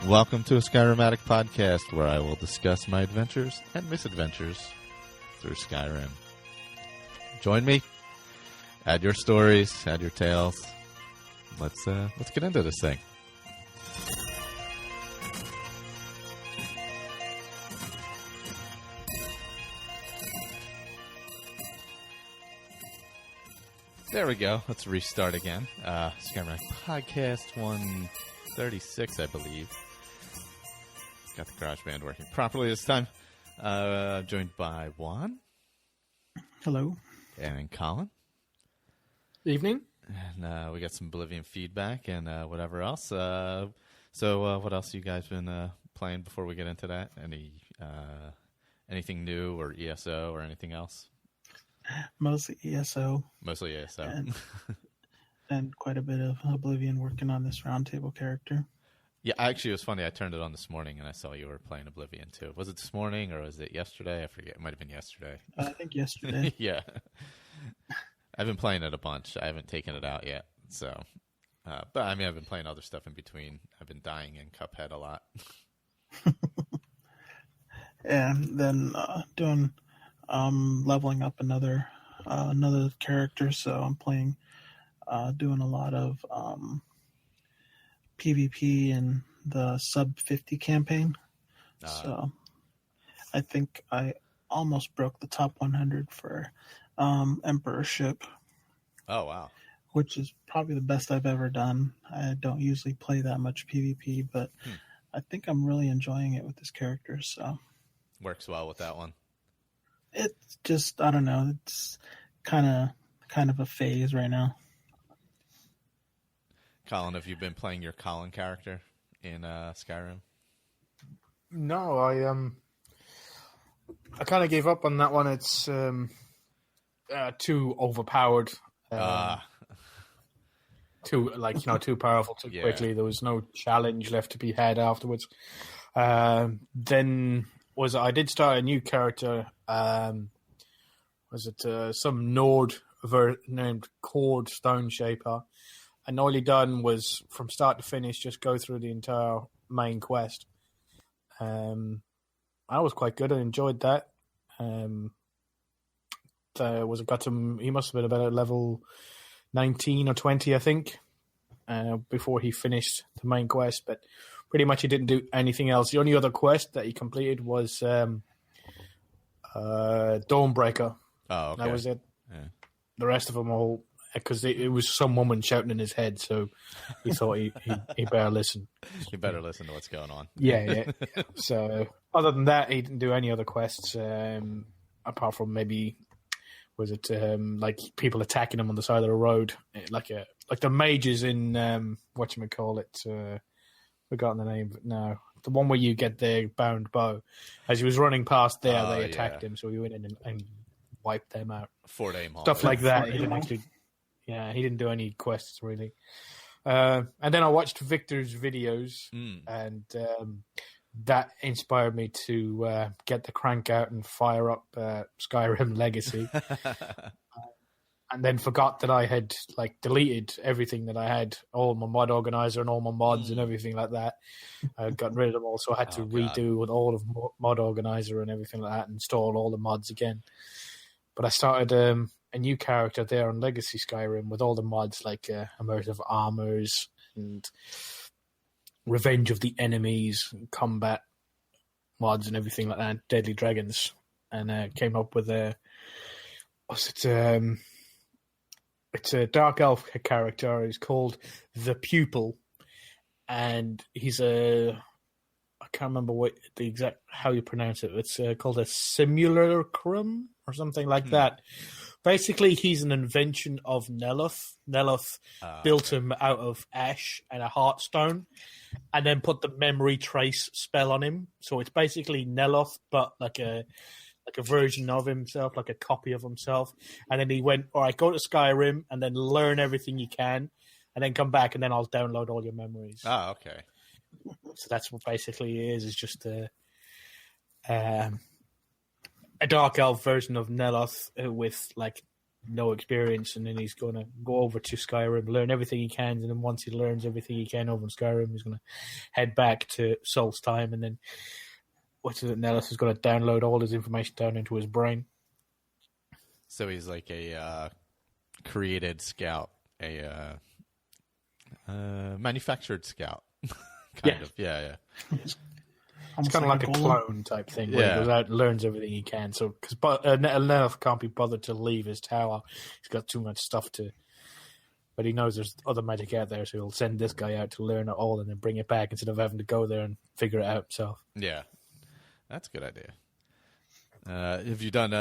Welcome to a Skyrim Addict podcast, where I will discuss my adventures and misadventures through Skyrim. Join me. Add your stories. Add your tales. Let's get into this thing. There we go. Let's restart again. Skyrim Addict podcast 136, I believe. Got the GarageBand working properly this time. Joined by Juan. Hello. And Colin. Evening. And we got some Oblivion feedback and whatever else. So what else you guys been playing before we get into that? Anything new or ESO or anything else? Mostly ESO. Mostly ESO. And quite a bit of Oblivion working on this roundtable character. Yeah, actually, it was funny. I turned it on this morning, and I saw you were playing Oblivion, too. Was it this morning, or was it yesterday? I forget. It might have been yesterday. I think yesterday. Yeah. I've been playing it a bunch. I haven't taken it out yet. So, but, I mean, I've been playing other stuff in between. I've been dying in Cuphead a lot. And then doing leveling up another character. So I'm playing, doing a lot of PvP in the sub 50 campaign. So I think I almost broke the top 100 for Emperorship. Oh, wow. Which is probably the best I've ever done. I don't usually play that much PvP, but I think I'm really enjoying it with this character. So works well with that one. It's just, I don't know, it's kind of a phase right now. Colin, have you been playing your Colin character in Skyrim? No, I kind of gave up on that one. It's too overpowered. Too powerful too quickly. There was no challenge left to be had afterwards. Then I did start a new character. Some Nord named Cord Stone Shaper. And all he done was, from start to finish, just go through the entire main quest. I was quite good. I enjoyed that. He must have been about level 19 or 20, I think, before he finished the main quest. But pretty much he didn't do anything else. The only other quest that he completed was Dawnbreaker. Oh, okay. That was it. Yeah. The rest of them all, because it was some woman shouting in his head, so he thought he better listen. You better listen to what's going on. Yeah. So other than that, he didn't do any other quests, apart from maybe, like people attacking him on the side of the road, like the mages in whatchamacallit, forgotten the name of it now. The one where you get the bound bow. As he was running past there, they attacked him, so he went in and wiped them out. Fort Aim Stuff like that. He didn't do any quests really. And then I watched Victor's videos, and that inspired me to get the crank out and fire up Skyrim Legacy. And then forgot that I had deleted everything that I had, all my mod organizer and all my mods and everything like that. I got rid of them all, so I had to redo with all of mod organizer and everything like that, and install all the mods again. But I started a new character there on Legacy Skyrim with all the mods like immersive armors and revenge of the enemies, and combat mods and everything like that, deadly dragons, and came up with it's a dark elf character. He's called the Pupil, and he's I can't remember how you pronounce it. It's called a simulacrum or something like that. Basically, he's an invention of Neloth. Neloth built him out of ash and a heartstone, and then put the memory trace spell on him. So it's basically Neloth, but like a version of himself, like a copy of himself. And then he went, all right, go to Skyrim and then learn everything you can, and then come back, and then I'll download all your memories. Oh, okay. So that's what basically it is. It's just a dark elf version of Neloth with no experience, and then he's going to go over to Skyrim, learn everything he can, and then once he learns everything he can over in Skyrim, he's going to head back to Solstheim, and then Nellis is going to download all his information down into his brain. So he's like a created scout, a manufactured scout, kind of. Yeah. It's kind of like a clone type thing, where he goes out and learns everything he can. So, because Nellis can't be bothered to leave his tower, he's got too much stuff to. But he knows there's other magic out there, so he'll send this guy out to learn it all and then bring it back instead of having to go there and figure it out himself. Yeah, that's a good idea. Have you done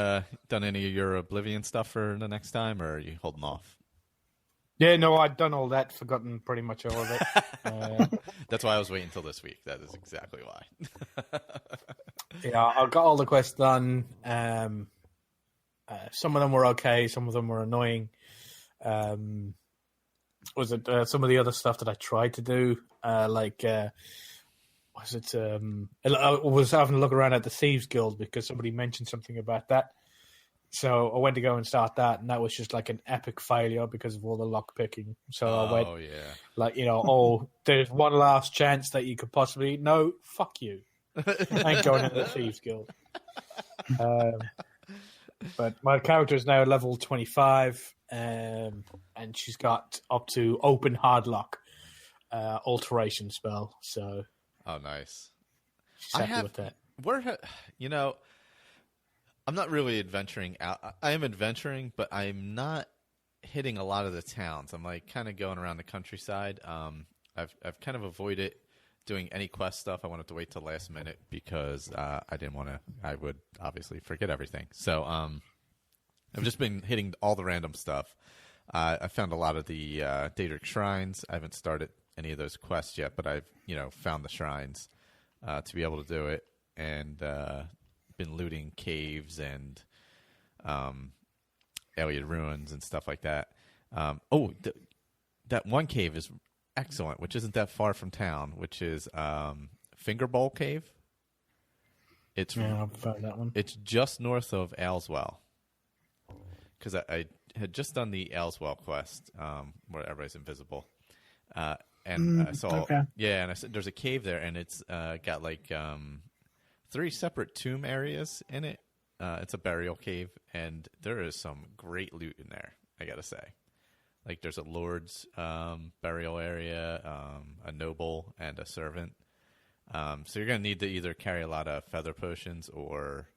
any of your Oblivion stuff for the next time, or are you holding off? Yeah, no, I'd done all that, forgotten pretty much all of it. That's why I was waiting until this week. That is exactly why. Yeah, I got all the quests done. Some of them were okay, some of them were annoying. Was it some of the other stuff that I tried to do, I was having a look around at the Thieves Guild because somebody mentioned something about that. So I went to go and start that, and that was just like an epic failure because of all the lock picking. So I went, there's one last chance that you could possibly. No, fuck you. I ain't going into the Thieves Guild. But my character is now level 25, and she's got up to open hardlock alteration spell. So. Oh, nice. I have with that. I'm not really adventuring out. I am adventuring, but I'm not hitting a lot of the towns. I'm like kind of going around the countryside. I've kind of avoided doing any quest stuff. I wanted to wait till last minute because I didn't want to. I would obviously forget everything. So I've just been hitting all the random stuff. I found a lot of the Daedric shrines. I haven't started any of those quests yet, but I've found the shrines to be able to do it, and been looting caves and Alien ruins and stuff like that. That one cave is excellent, which isn't that far from town, which is Fingerbowl Cave. I've found that one. It's just north of Aleswell, because I had just done the Aleswell quest where everybody's invisible. And I saw, and I said there's a cave there, and it's got like 3 separate tomb areas in it. It's a burial cave, and there is some great loot in there, I gotta say. Like there's a lord's burial area, a noble, and a servant. So you're gonna need to either carry a lot of feather potions or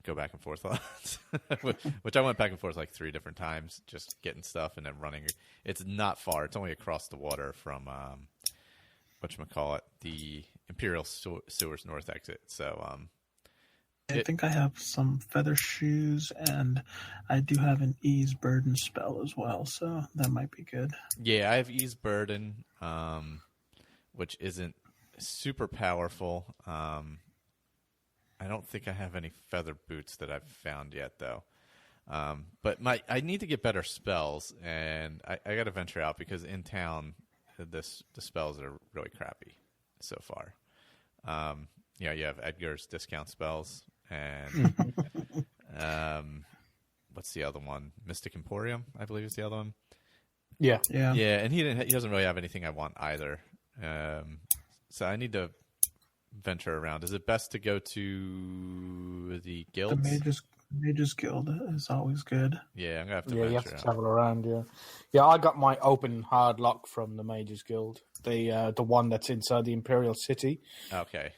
go back and forth a lot, which I went back and forth like 3 different times, just getting stuff and then running. It's not far. It's only across the water from whatchamacallit, the Imperial Sewers North exit. So I think I have some feather shoes, and I do have an ease burden spell as well, so that might be good. Yeah, I have ease burden, which isn't super powerful. I don't think I have any feather boots that I've found yet, though. But I need to get better spells, and I got to venture out because in town, the spells are really crappy so far. You have Edgar's discount spells, and what's the other one? Mystic Emporium, I believe, is the other one. Yeah, and he doesn't really have anything I want either. So I need to venture around. Is it best to go to the guilds? The Mages Guild is always good. Yeah, I'm gonna have to venture you have to out. travel around. Yeah. I got my open hard lock from the Mages Guild, the one that's inside the Imperial City. Okay.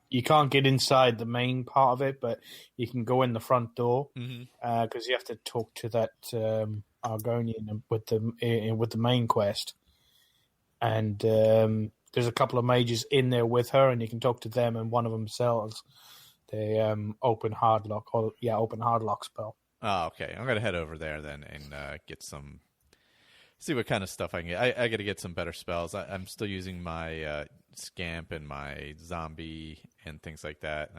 You can't get inside the main part of it, but you can go in the front door because you have to talk to that Argonian with the main quest, and there's a couple of mages in there with her, and you can talk to them, and one of them sells the open hard lock spell. Oh, okay. I'm gonna head over there then and get some. See what kind of stuff I can get. I got to get some better spells. I'm still using my scamp and my zombie and things like that.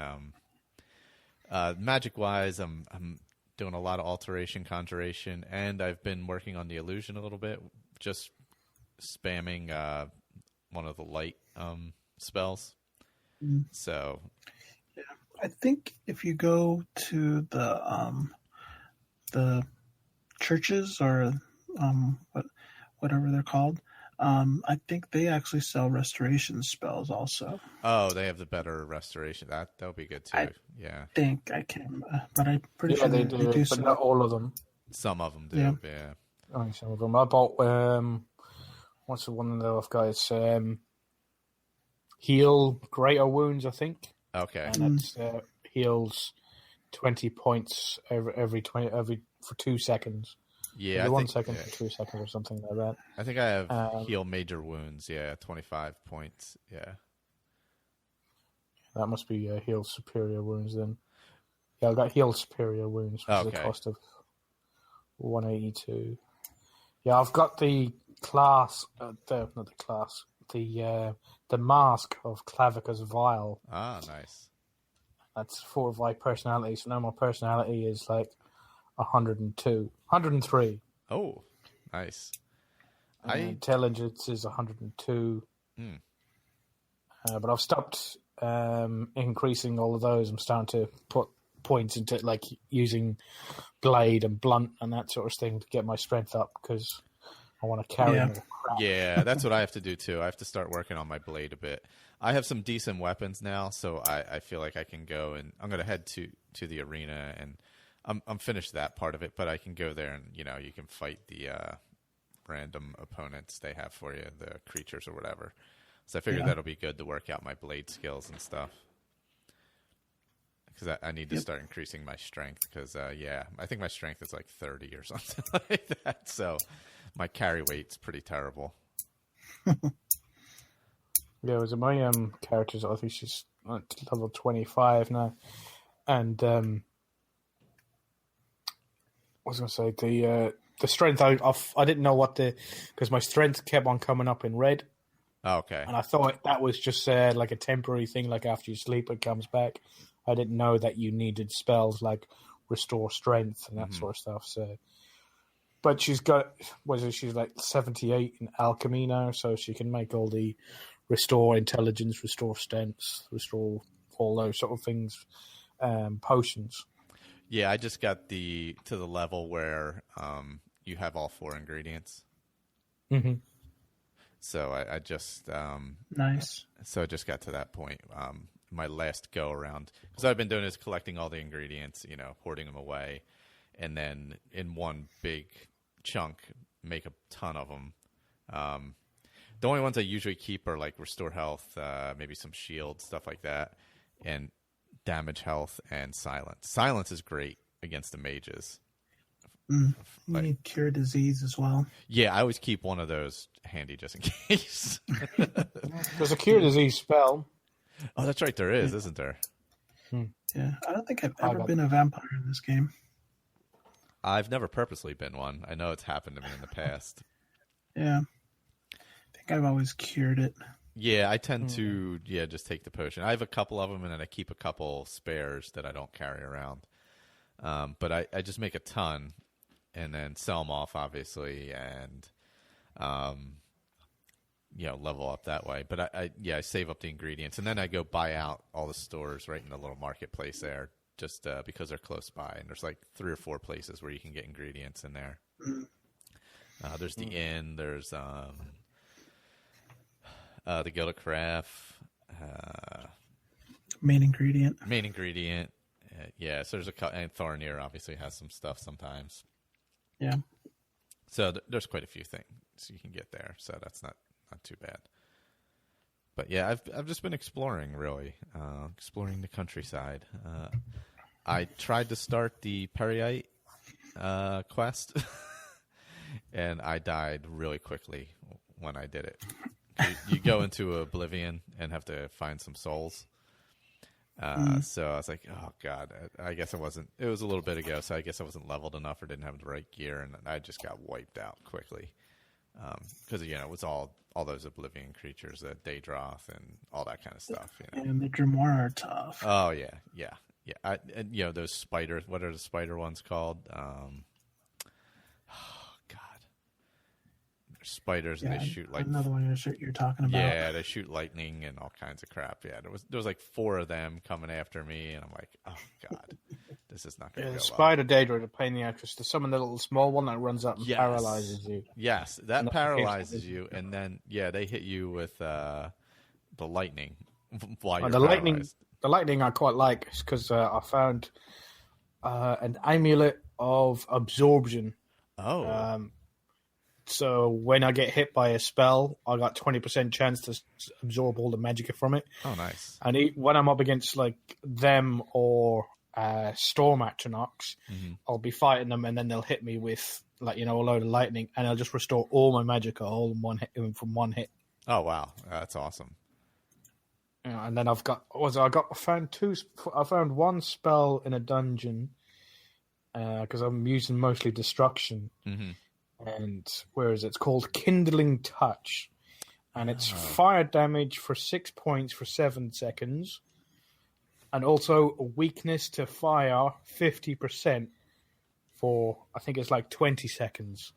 Magic wise, I'm doing a lot of alteration, conjuration, and I've been working on the illusion a little bit, just spamming one of the light spells. So I think if you go to the the churches or whatever they're called. I think they actually sell restoration spells also. Oh, they have the better restoration. That'll be good too. Yeah. I think I can, but I'm pretty sure they do, but so. not all of them. Some of them do. Yeah. Only some of them. I bought what's the one that I've got? It's heal greater wounds, I think. Okay. And it's heals 20 points every for 2 seconds. Yeah, 1 second for 2 seconds or something like that. I think I have heal major wounds. Yeah, 25 points. Yeah. That must be heal superior wounds then. Yeah, I got heal superior wounds, which is a cost of 182. Yeah, I've got the class, the mask of Clavicus Vile. Ah, nice. That's 4 of my personality. So now my personality is like 103. Oh, nice. Intelligence is 102. But I've stopped increasing all of those. I'm starting to put points into like using blade and blunt and that sort of thing to get my strength up because I want to carry more crap. Yeah, that's what I have to do too. I have to start working on my blade a bit. I have some decent weapons now, so I feel like I can go and I'm going to head to the arena and I'm finished that part of it, but I can go there and you can fight the random opponents they have for you, the creatures or whatever. So I figured that'll be good to work out my blade skills and stuff. Because I need to start increasing my strength. Because I think my strength is like 30 or something like that. So my carry weight's pretty terrible. Yeah, was it my character's? I think she's at level 25 now, and I was going to say the strength. I didn't know because my strength kept on coming up in red. Oh, okay. And I thought that was just like a temporary thing, like after you sleep it comes back. I didn't know that you needed spells like restore strength and that sort of stuff. So, but she's like 78 in alchemy now, so she can make all the restore intelligence, restore strength, restore all those sort of things, potions. Yeah, I just got to the level where you have all 4 ingredients. Mm-hmm. So I just nice. So I just got to that point. My last go around, because I've been doing is collecting all the ingredients, hoarding them away, and then in one big chunk make a ton of them. The only ones I usually keep are like restore health, maybe some shield, stuff like that, and damage health and silence. Silence is great against the mages. You need cure disease as well. Yeah, I always keep one of those handy just in case. There's a cure disease spell. Oh, that's right, there is, isn't there? Yeah, I don't think I've ever been a vampire in this game. I've never purposely been one. I know it's happened to me in the past. Yeah. I think I've always cured it. Yeah, I tend to just take the potion. I have a couple of them, and then I keep a couple spares that I don't carry around. But I just make a ton and then sell them off, obviously, and level up that way. But I save up the ingredients, and then I go buy out all the stores right in the little marketplace there, just because they're close by. And there's like 3 or 4 places where you can get ingredients in there. There's the inn. There's the Guild of Craft. Main ingredient. So there's and Thornir obviously has some stuff sometimes. Yeah. So there's quite a few things you can get there. So that's not too bad. But yeah, I've just been exploring, really, exploring the countryside. I tried to start the Periite quest, and I died really quickly when I did it. You go into Oblivion and have to find some souls. So I was like, oh God, I guess I wasn't, it was a little bit ago, so I guess I wasn't leveled enough or didn't have the right gear, and I just got wiped out quickly. Because, it was all those Oblivion creatures, Daedroth and all that kind of stuff. And the Grimoire are tough. Oh, yeah. And, those spiders, what are the spider ones called? Spiders, and they shoot like another one you're talking about. Yeah, they shoot lightning and all kinds of crap. Yeah, there was like 4 of them coming after me, and I'm like, oh God, this is not going to go Spider Daedra, the pain in the ass. To summon the little small one that runs up and paralyzes you. Yes, that paralyzes you, and then they hit you with the lightning while you're paralyzed. The lightning I quite like because I found an amulet of absorption. Oh. So when I get hit by a spell, I got 20% chance to absorb all the magicka from it. Oh, nice. And when I'm up against like them or Storm Atronachs, I'll be fighting them, and then they'll hit me with a load of lightning, and I'll just restore all my magicka all in one hit, from one hit. Oh wow, that's awesome. And then I found one spell in a dungeon because I'm using mostly destruction. Mm-hmm. And where is it? It's called Kindling Touch, and it's fire damage for 6 points for 7 seconds. And also a weakness to fire 50% for, I think it's like 20 seconds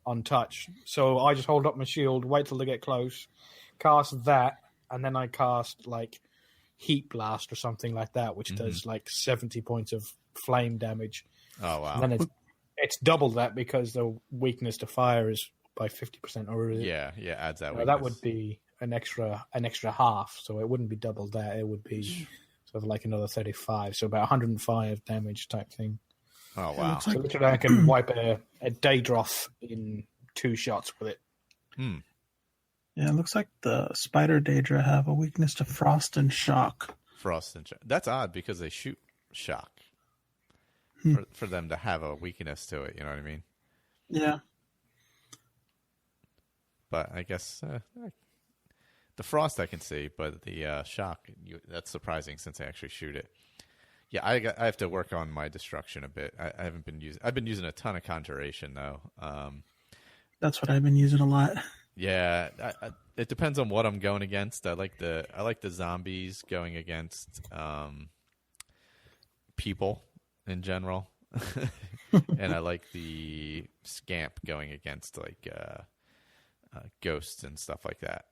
on touch. So I just hold up my shield, wait till they get close, cast that, and then I cast like Heat Blast or something like that, which does like 70 points of flame damage. Oh, wow. And then it's double that because the weakness to fire is by 50%. Or yeah, adds that weakness. That would be an extra half, so it wouldn't be double that. It would be sort of like another 35, so about 105 damage type thing. Oh, wow. So literally I can wipe a Daedroth in 2 shots with it. Yeah, it looks like the Spider Daedra have a weakness to Frost and Shock. Frost and Shock. That's odd because they shoot Shock. For them to have a weakness to it, you know what I mean? Yeah. But I guess the Frost I can see, but the Shock, that's surprising since I actually shoot it. Yeah, I have to work on my destruction a bit. I've been using a ton of Conjuration though. That's what I've been using a lot. Yeah, it depends on what I'm going against. I like the zombies going against people in general, and I like the scamp going against like ghosts and stuff like that.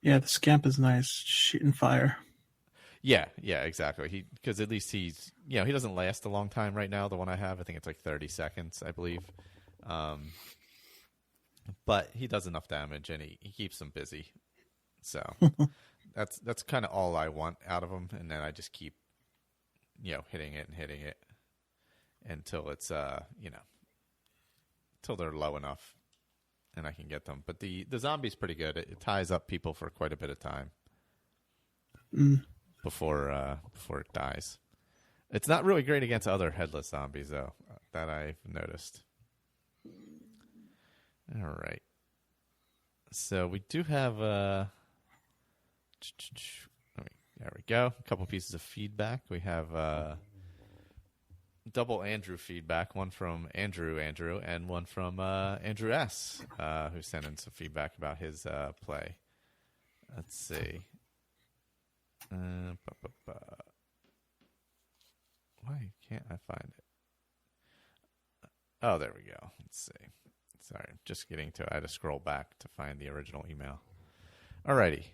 Yeah, the scamp is nice, shooting fire. Yeah, exactly. Because at least he's he doesn't last a long time right now. The one I have, I think it's like 30 seconds, I believe. But he does enough damage and he keeps them busy. So that's kind of all I want out of him, and then I just keep hitting it until it's until they're low enough and I can get them. But the zombie's pretty good. It ties up people for quite a bit of time before it dies. It's not really great against other headless zombies though, that I've noticed. All right. So we do have there we go. A couple pieces of feedback. We have double Andrew feedback, one from Andrew, and one from Andrew S., who sent in some feedback about his play. Let's see. Why can't I find it? Oh, there we go. Let's see. Sorry, just getting to it. I had to scroll back to find the original email. Alrighty.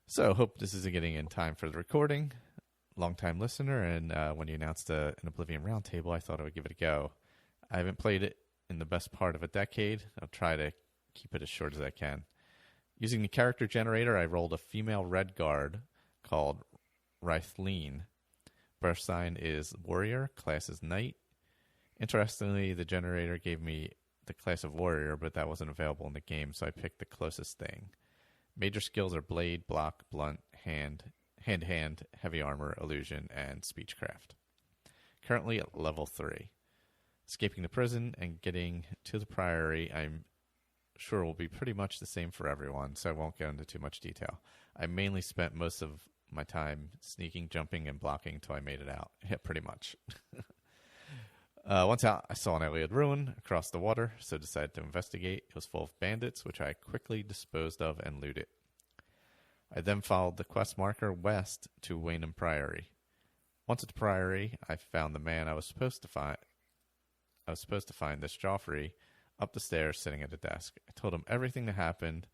So, hope this is getting in time for the recording. Long-time listener, and when you announced an Oblivion Roundtable, I thought I would give it a go. I haven't played it in the best part of a decade. I'll try to keep it as short as I can. Using the character generator, I rolled a female red guard called Rythleen. Birth sign is warrior, class is knight. Interestingly, the generator gave me the class of warrior, but that wasn't available in the game, so I picked the closest thing. Major skills are blade, block, blunt, hand, heavy armor, illusion, and speechcraft. Currently at level 3. Escaping the prison and getting to the priory, I'm sure will be pretty much the same for everyone, so I won't go into too much detail. I mainly spent most of my time sneaking, jumping, and blocking until I made it out. Yeah, pretty much. Once out, I saw an alien ruin across the water, so decided to investigate. It was full of bandits, which I quickly disposed of and looted. I then followed the quest marker west to Waynham Priory. Once at the Priory, I found the man I was supposed to find. This Joffrey, up the stairs, sitting at a desk. I told him everything that happened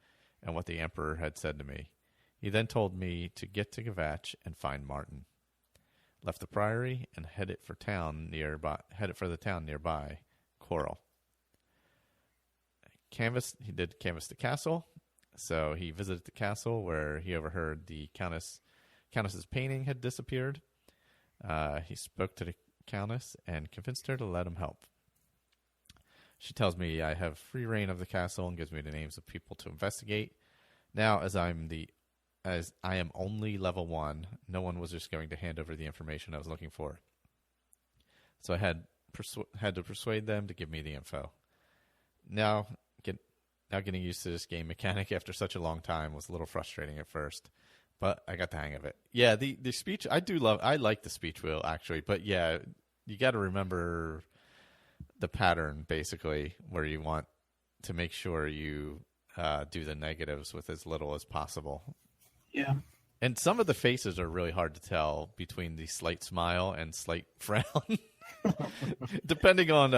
and what the Emperor had said to me. He then told me to get to Gavatch and find Martin. left the priory, and headed for the town nearby, Coral. He did canvass the castle, so he visited the castle where he overheard the Countess's painting had disappeared. He spoke to the Countess and convinced her to let him help. She tells me I have free reign of the castle and gives me the names of people to investigate. Now, as I am only level 1, no one was just going to hand over the information I was looking for. So I had to persuade them to give me the info. Now getting used to this game mechanic after such a long time was a little frustrating at first, but I got the hang of it. Yeah, the speech, I like the speech wheel, actually, but yeah, you got to remember the pattern, basically, where you want to make sure you do the negatives with as little as possible. Yeah. And some of the faces are really hard to tell between the slight smile and slight frown. Depending on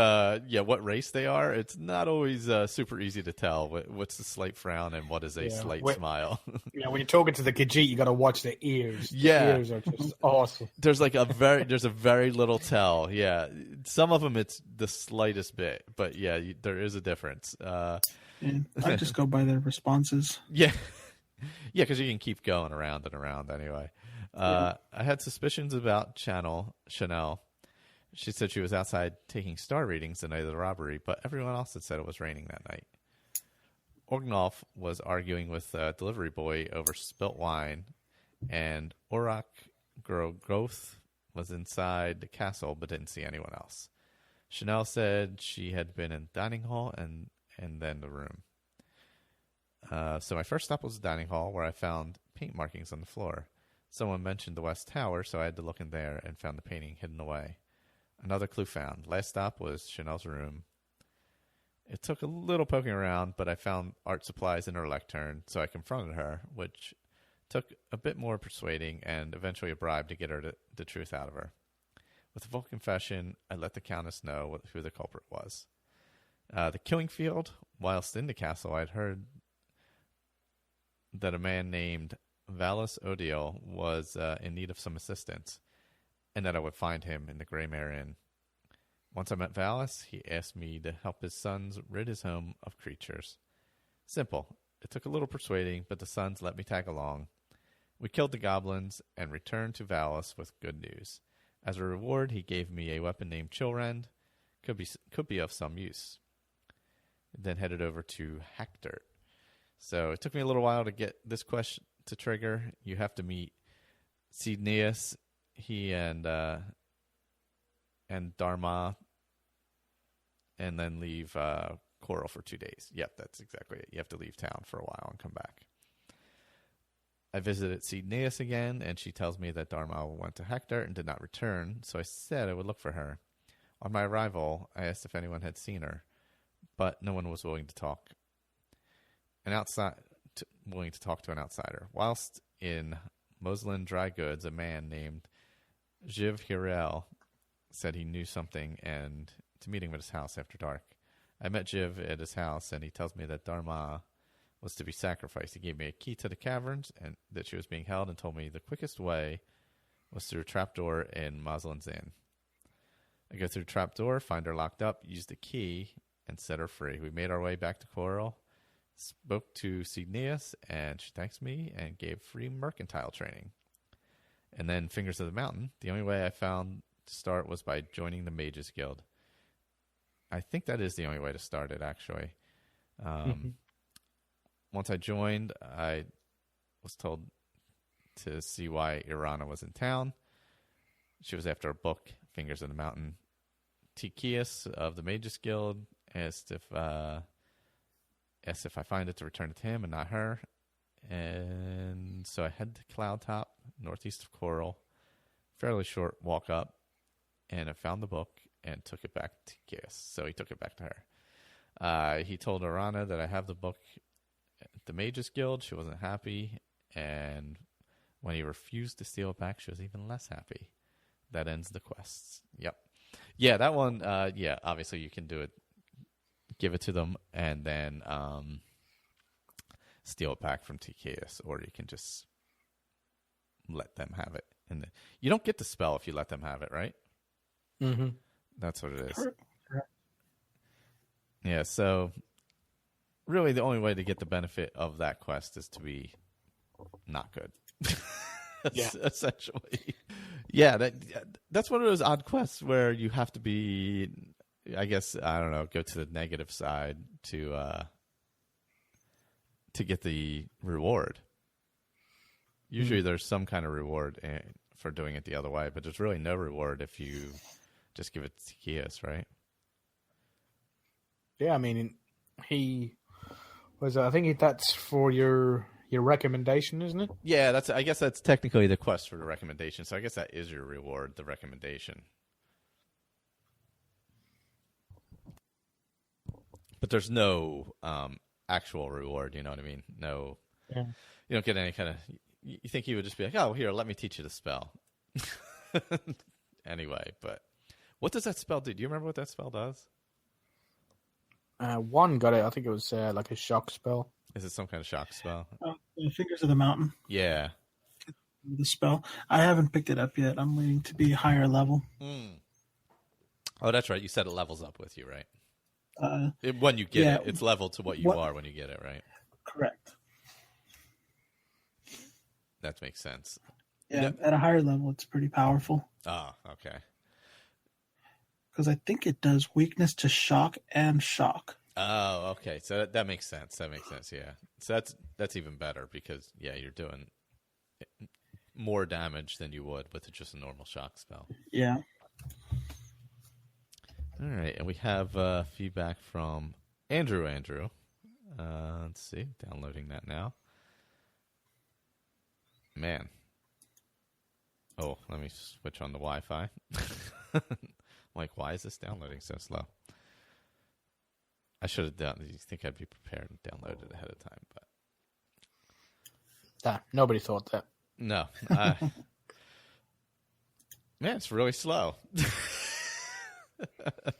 what race they are, it's not always super easy to tell what's the slight frown and what is a slight smile. When you're talking to the Khajiit, you got to watch the ears. Yeah, the ears are just awesome. There's a very little tell. Yeah, some of them it's the slightest bit, but yeah, there is a difference. I just go by their responses. Yeah, because you can keep going around and around anyway. I had suspicions about Chanel. She said she was outside taking star readings the night of the robbery, but everyone else had said it was raining that night. Orgnolf was arguing with a delivery boy over spilt wine, and Orak Groth was inside the castle but didn't see anyone else. Chanel said she had been in the dining hall and then the room. So my first stop was the dining hall, where I found paint markings on the floor. Someone mentioned the West Tower, so I had to look in there and found the painting hidden away. Another clue found. Last stop was Chanel's room. It took a little poking around, but I found art supplies in her lectern, so I confronted her, which took a bit more persuading and eventually a bribe to get her the truth out of her. With a full confession, I let the Countess know who the culprit was. The killing field, whilst in the castle, I'd heard that a man named Valus Odiel was in need of some assistance, and that I would find him in the Grey Mare Inn. Once I met Valus, he asked me to help his sons rid his home of creatures. Simple. It took a little persuading, but the sons let me tag along. We killed the goblins and returned to Valus with good news. As a reward, he gave me a weapon named Chillrend. Could be of some use. Then headed over to Hackdirt. So it took me a little while to get this quest to trigger. You have to meet Cydneus. He and Dharma, and then leave Coral for 2 days. Yep, that's exactly it. You have to leave town for a while and come back. I visited Cydneus again, and she tells me that Dharma went to Hackdirt and did not return, so I said I would look for her. On my arrival, I asked if anyone had seen her, but no one was willing to talk. Willing to talk to an outsider. Whilst in Moslin Dry Goods, a man named Jiv Hirel said he knew something and to meet him at his house after dark. I met Jiv at his house, and he tells me that Dharma was to be sacrificed. He gave me a key to the caverns and that she was being held, and told me the quickest way was through a trapdoor in Moslin's Inn. I go through the trapdoor, find her locked up, use the key, and set her free. We made our way back to Coral, spoke to Cydneus, and she thanks me and gave free mercantile training. And then Fingers of the Mountain. The only way I found to start was by joining the Mages Guild. I think that is the only way to start it, actually. Once I joined, I was told to see why Irana was in town. She was after a book, Fingers of the Mountain. Tychius of the Mages Guild asked if I find it to return it to him and not her. And so I head to Cloud Top, northeast of Coral. Fairly short walk up, and I found the book and took it back to Tychius. So he took it back to her. He told Irana that I have the book at the Mages Guild. She wasn't happy, and when he refused to steal it back, she was even less happy. That ends the quests. Yep. Yeah, that one, obviously you can do it. Give it to them, and then steal it back from Tychius, or you can just let them have it. And you don't get the spell if you let them have it, right? Mm-hmm. That's what it is. Correct. Yeah, so really the only way to get the benefit of that quest is to be not good. Yeah. Essentially. Yeah, that's one of those odd quests where you have to be, I guess, I don't know, go to the negative side to get the reward. Usually there's some kind of reward for doing it the other way, but there's really no reward if you just give it to Zacchaeus, right? Yeah, I mean, he was. I think that's for your recommendation, isn't it? Yeah, I guess that's technically the quest for the recommendation. So I guess that is your reward, the recommendation. But there's no actual reward. You know what I mean? No, yeah. You don't get any kind of. You think he would just be like, "Oh, here, let me teach you the spell." Anyway, but what does that spell do? Do you remember what that spell does? One got it. I think it was like a shock spell. Is it some kind of shock spell? The Fingers of the Mountain. Yeah. The spell. I haven't picked it up yet. I'm waiting to be higher level. Oh, that's right. You said it levels up with you, right? When you get it, it's leveled to what you are when you get it, right? Correct. That makes sense. Yeah, at a higher level, it's pretty powerful. Oh, okay. Because I think it does weakness to shock and shock. Oh, okay. So that makes sense. That makes sense, yeah. So that's even better because, yeah, you're doing more damage than you would with just a normal shock spell. Yeah. All right, and we have feedback from Andrew. Let's see, downloading that now. Man. Oh, let me switch on the Wi-Fi. Like, why is this downloading so slow? I should have done. You think I'd be prepared and download it ahead of time, but nobody thought that. No, man, it's really slow.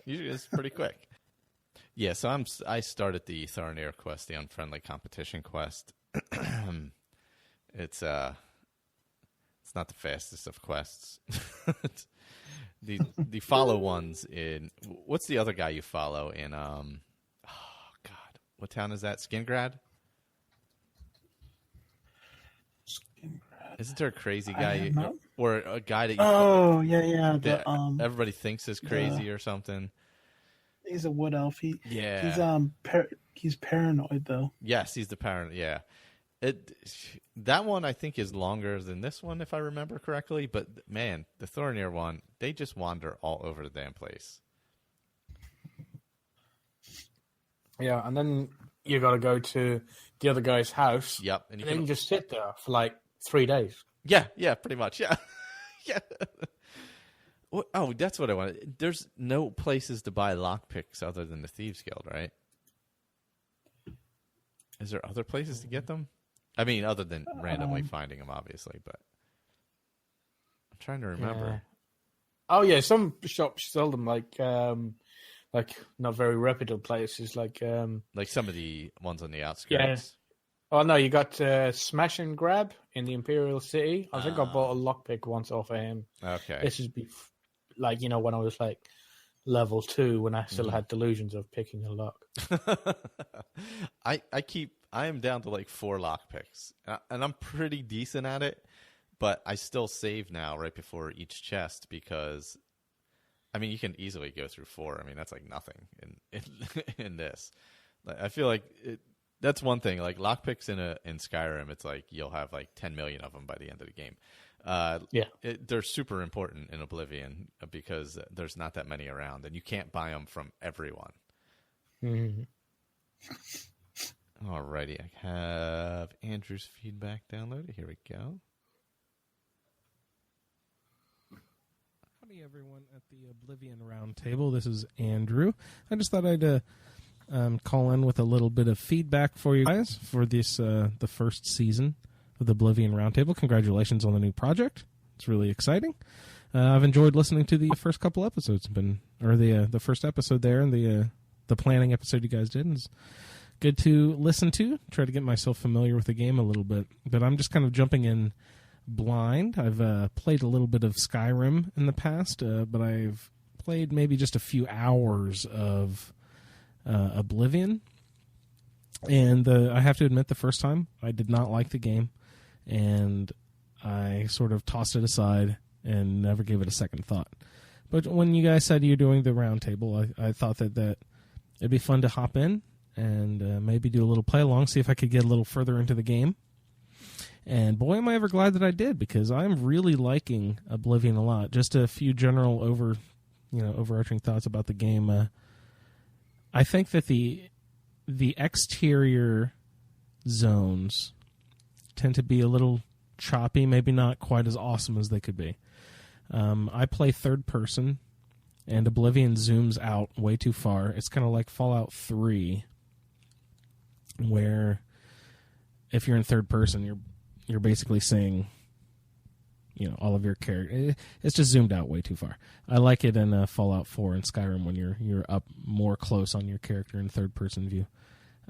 Usually, it's pretty quick. Yeah, so I started the Thornir quest, the unfriendly competition quest. It's not the fastest of quests. The follow ones in what's the other guy you follow in oh god, what town is that? Skingrad? Isn't there a crazy guy or a guy that yeah everybody thinks is crazy or something? He's a wood elf. He's paranoid though. Yes, he's the paranoid. Yeah. That one I think is longer than this one if I remember correctly, but man, the Thornir one, they just wander all over the damn place. Yeah, and then you got to go to the other guy's house. Yep, and then just sit there for like 3 days. Yeah, pretty much. Yeah, yeah. Oh, that's what I wanted. There's no places to buy lockpicks other than the Thieves Guild, right? Is there other places to get them? I mean, other than randomly finding them, obviously, but I'm trying to remember. Yeah. Oh yeah, some shops sell them like not very reputable places, like some of the ones on the outskirts. Yeah. Oh no, you got Smash and Grab in the Imperial City. I think I bought a lockpick once off of him. Okay. This is when I was like level 2, when I still had delusions of picking a lock. I am down to like 4 lockpicks, and I'm pretty decent at it, but I still save now right before each chest because, I mean, you can easily go through 4. I mean, that's like nothing in this. I feel like that's one thing. Like lockpicks in Skyrim, it's like you'll have like 10 million of them by the end of the game. They're super important in Oblivion because there's not that many around, and you can't buy them from everyone. Mm-hmm. Alrighty, I have Andrew's feedback downloaded. Here we go. Howdy, everyone at the Oblivion Roundtable. This is Andrew. I just thought I'd call in with a little bit of feedback for you guys for this the first season of the Oblivion Roundtable. Congratulations on the new project. It's really exciting. I've enjoyed listening to the first couple episodes. The first episode there and the planning episode you guys did. And it's good to listen to. Try to get myself familiar with the game a little bit. But I'm just kind of jumping in blind. I've played a little bit of Skyrim in the past, but I've played maybe just a few hours of Oblivion. And I have to admit, the first time, I did not like the game, and I sort of tossed it aside and never gave it a second thought. But when you guys said you're doing the roundtable, I thought that it'd be fun to hop in and maybe do a little play-along, see if I could get a little further into the game. And boy, am I ever glad that I did, because I'm really liking Oblivion a lot. Just a few general overarching thoughts about the game. I think that the exterior zones tend to be a little choppy, maybe not quite as awesome as they could be. I play third person, and Oblivion zooms out way too far. It's kind of like Fallout 3, where if you're in third person, you're basically seeing, all of your character. It's just zoomed out way too far. I like it in Fallout 4 and Skyrim when you're up more close on your character in third person view.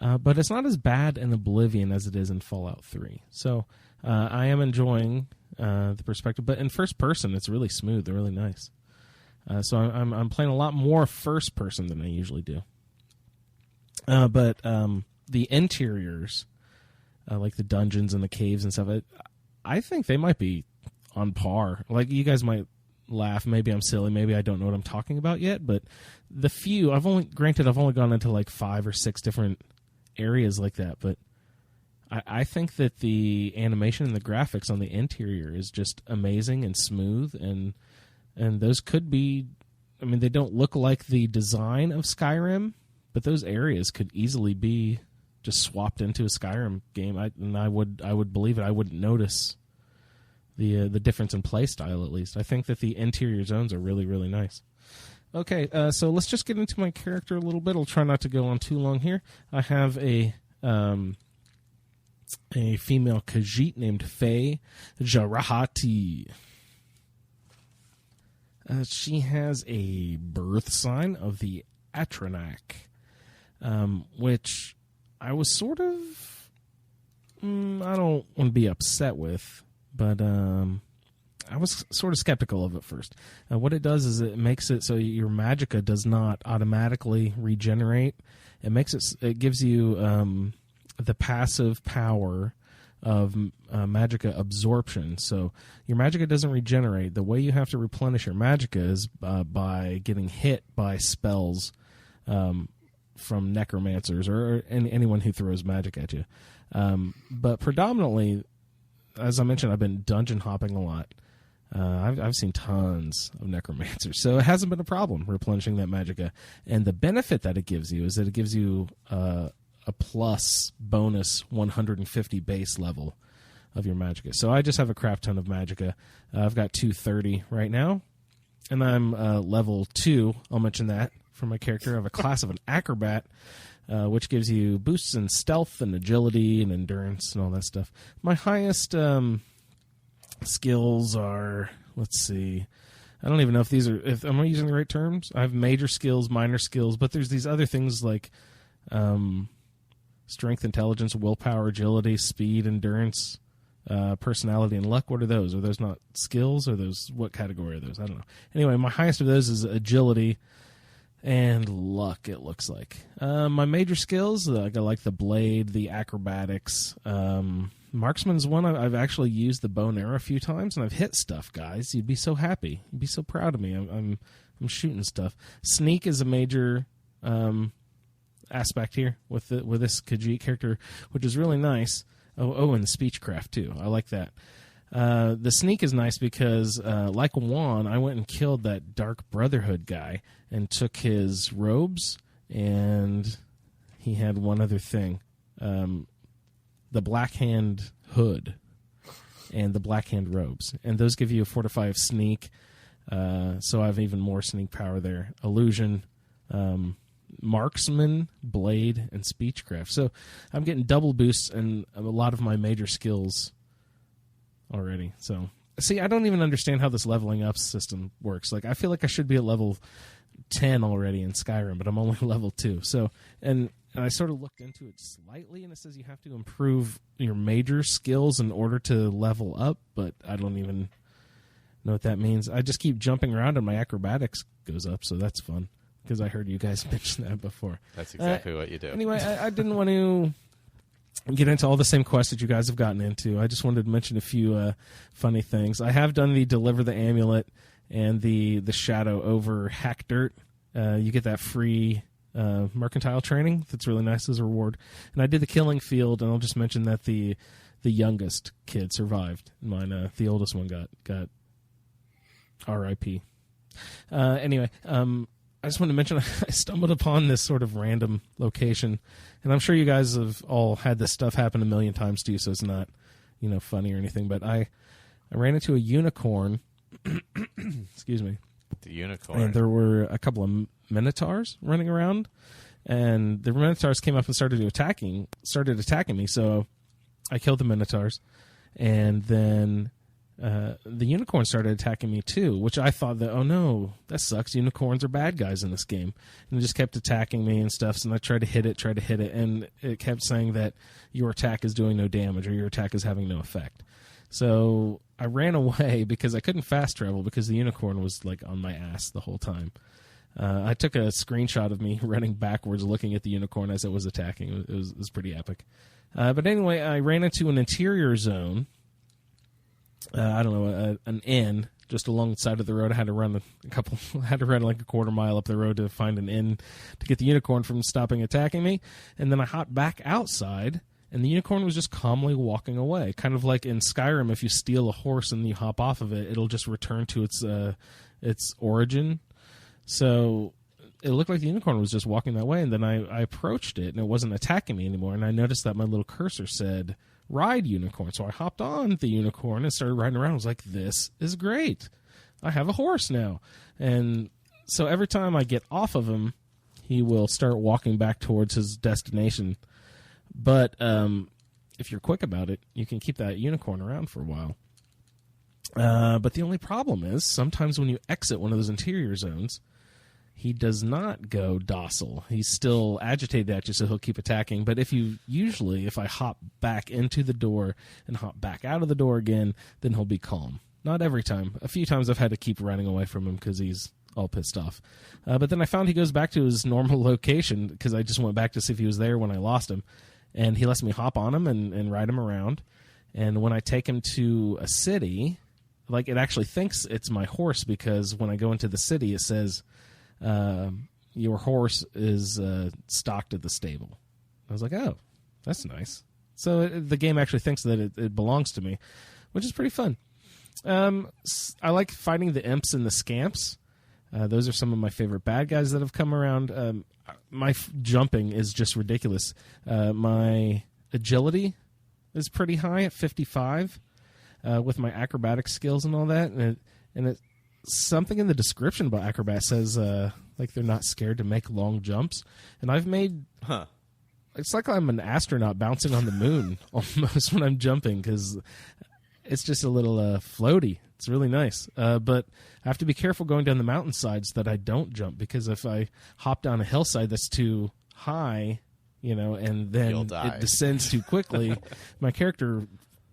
But it's not as bad in Oblivion as it is in Fallout 3. So I am enjoying the perspective, but in first person, it's really smooth and really nice. So I'm playing a lot more first person than I usually do. But the interiors, like the dungeons and the caves and stuff, I think they might be on par. Like, you guys might laugh. Maybe I'm silly. Maybe I don't know what I'm talking about yet. But the few, I've only gone into like 5 or 6 different areas like that. But I think that the animation and the graphics on the interior is just amazing and smooth. And those could be, they don't look like the design of Skyrim, but those areas could easily be just swapped into a Skyrim game. I would believe it. I wouldn't notice the difference in play style, at least. I think that the interior zones are really, really nice. Okay, so let's just get into my character a little bit. I'll try not to go on too long here. I have a female Khajiit named Faye Jarahati. She has a birth sign of the Atranak, which I was sort of, I don't want to be upset with, but I was sort of skeptical of it first. What it does is it makes it so your magicka does not automatically regenerate. It gives you the passive power of magicka absorption. So your magicka doesn't regenerate. The way you have to replenish your magicka is by getting hit by spells from necromancers or anyone who throws magic at you. But predominantly, as I mentioned, I've been dungeon hopping a lot. I've seen tons of necromancers, so it hasn't been a problem replenishing that magicka. And the benefit that it gives you is that it gives you a plus bonus 150 base level of your magicka. So I just have a crap ton of magicka. I've got 230 right now, and I'm level 2. I'll mention that for my character. I have a class of an acrobat, which gives you boosts in stealth and agility and endurance and all that stuff. My highest skills are, let's see, I don't even know if am I using the right terms? I have major skills, minor skills, but there's these other things like strength, intelligence, willpower, agility, speed, endurance, personality, and luck. What are those? Are those not skills? Or those, what category are those? I don't know. Anyway, my highest of those is agility and luck, it looks like. My major skills, I like the blade, the acrobatics. Marksman's one. I've actually used the bow and arrow a few times, and I've hit stuff, guys. You'd be so happy. You'd be so proud of me. I'm shooting stuff. Sneak is a major aspect here with this Khajiit character, which is really nice. Oh, and the speechcraft too. I like that. The sneak is nice because, like Juan, I went and killed that Dark Brotherhood guy and took his robes, and he had one other thing. The Black Hand hood and the Black Hand robes. And those give you a 4 to 5 sneak, so I have even more sneak power there. Illusion, marksman, blade, and speechcraft. So I'm getting double boosts in a lot of my major skills already. So, see, I don't even understand how this leveling up system works. Like, I feel like I should be at level 10 already in Skyrim, but I'm only level 2. So, and and I sort of looked into it slightly, and it says you have to improve your major skills in order to level up, but I don't even know what that means. I just keep jumping around, and my acrobatics goes up, so that's fun, because I heard you guys mention that before. That's exactly what you do. Anyway, I didn't want to get into all the same quests that you guys have gotten into. I just wanted to mention a few funny things. I have done the Deliver the Amulet and the Shadow over Hack Dirt. You get that free mercantile training. That's really nice as a reward. And I did the Killing Field, and I'll just mention that the youngest kid survived. Mine, the oldest one got R.I.P. Anyway, I just wanted to mention I stumbled upon this sort of random location, and I'm sure you guys have all had this stuff happen a million times to you, so it's not, funny or anything. But I ran into a unicorn. Excuse me. The unicorn. And there were a couple of minotaurs running around, and the minotaurs came up and started attacking me. So I killed the minotaurs, and then the unicorn started attacking me too, which I thought that, oh no, that sucks. Unicorns are bad guys in this game. And it just kept attacking me and stuff. So I tried to hit it, and it kept saying that your attack is doing no damage or your attack is having no effect. So I ran away because I couldn't fast travel because the unicorn was like on my ass the whole time. I took a screenshot of me running backwards looking at the unicorn as it was attacking. It was pretty epic. But anyway, I ran into an interior zone. I don't know, an inn just along the side of the road. I had to run like a quarter mile up the road to find an inn to get the unicorn from stopping attacking me. And then I hopped back outside, and the unicorn was just calmly walking away. Kind of like in Skyrim, if you steal a horse and you hop off of it, it'll just return to its origin. So it looked like the unicorn was just walking that way, and then I approached it, and it wasn't attacking me anymore. And I noticed that my little cursor said, "Ride unicorn." So I hopped on the unicorn and started riding around. I was like, this is great. I have a horse now. And so every time I get off of him, he will start walking back towards his destination. But if you're quick about it, you can keep that unicorn around for a while. But the only problem is sometimes when you exit one of those interior zones, he does not go docile. He's still agitated at you, so he'll keep attacking. But if I hop back into the door and hop back out of the door again, then he'll be calm. Not every time. A few times I've had to keep running away from him because he's all pissed off. But then I found he goes back to his normal location because I just went back to see if he was there when I lost him. And he lets me hop on him and ride him around. And when I take him to a city, like it actually thinks it's my horse because when I go into the city, it says, your horse is stocked at the stable. I was like, oh, that's nice. So the game actually thinks that it belongs to me, which is pretty fun. I like fighting the imps and the scamps. Those are some of my favorite bad guys that have come around. My jumping is just ridiculous. My agility is pretty high at 55 with my acrobatic skills and all that. And something in the description about acrobats says like they're not scared to make long jumps. And I've made... It's like I'm an astronaut bouncing on the moon almost when I'm jumping because it's just a little floaty. It's really nice. But I have to be careful going down the mountainsides that I don't jump because if I hop down a hillside that's too high, and then it descends too quickly, my character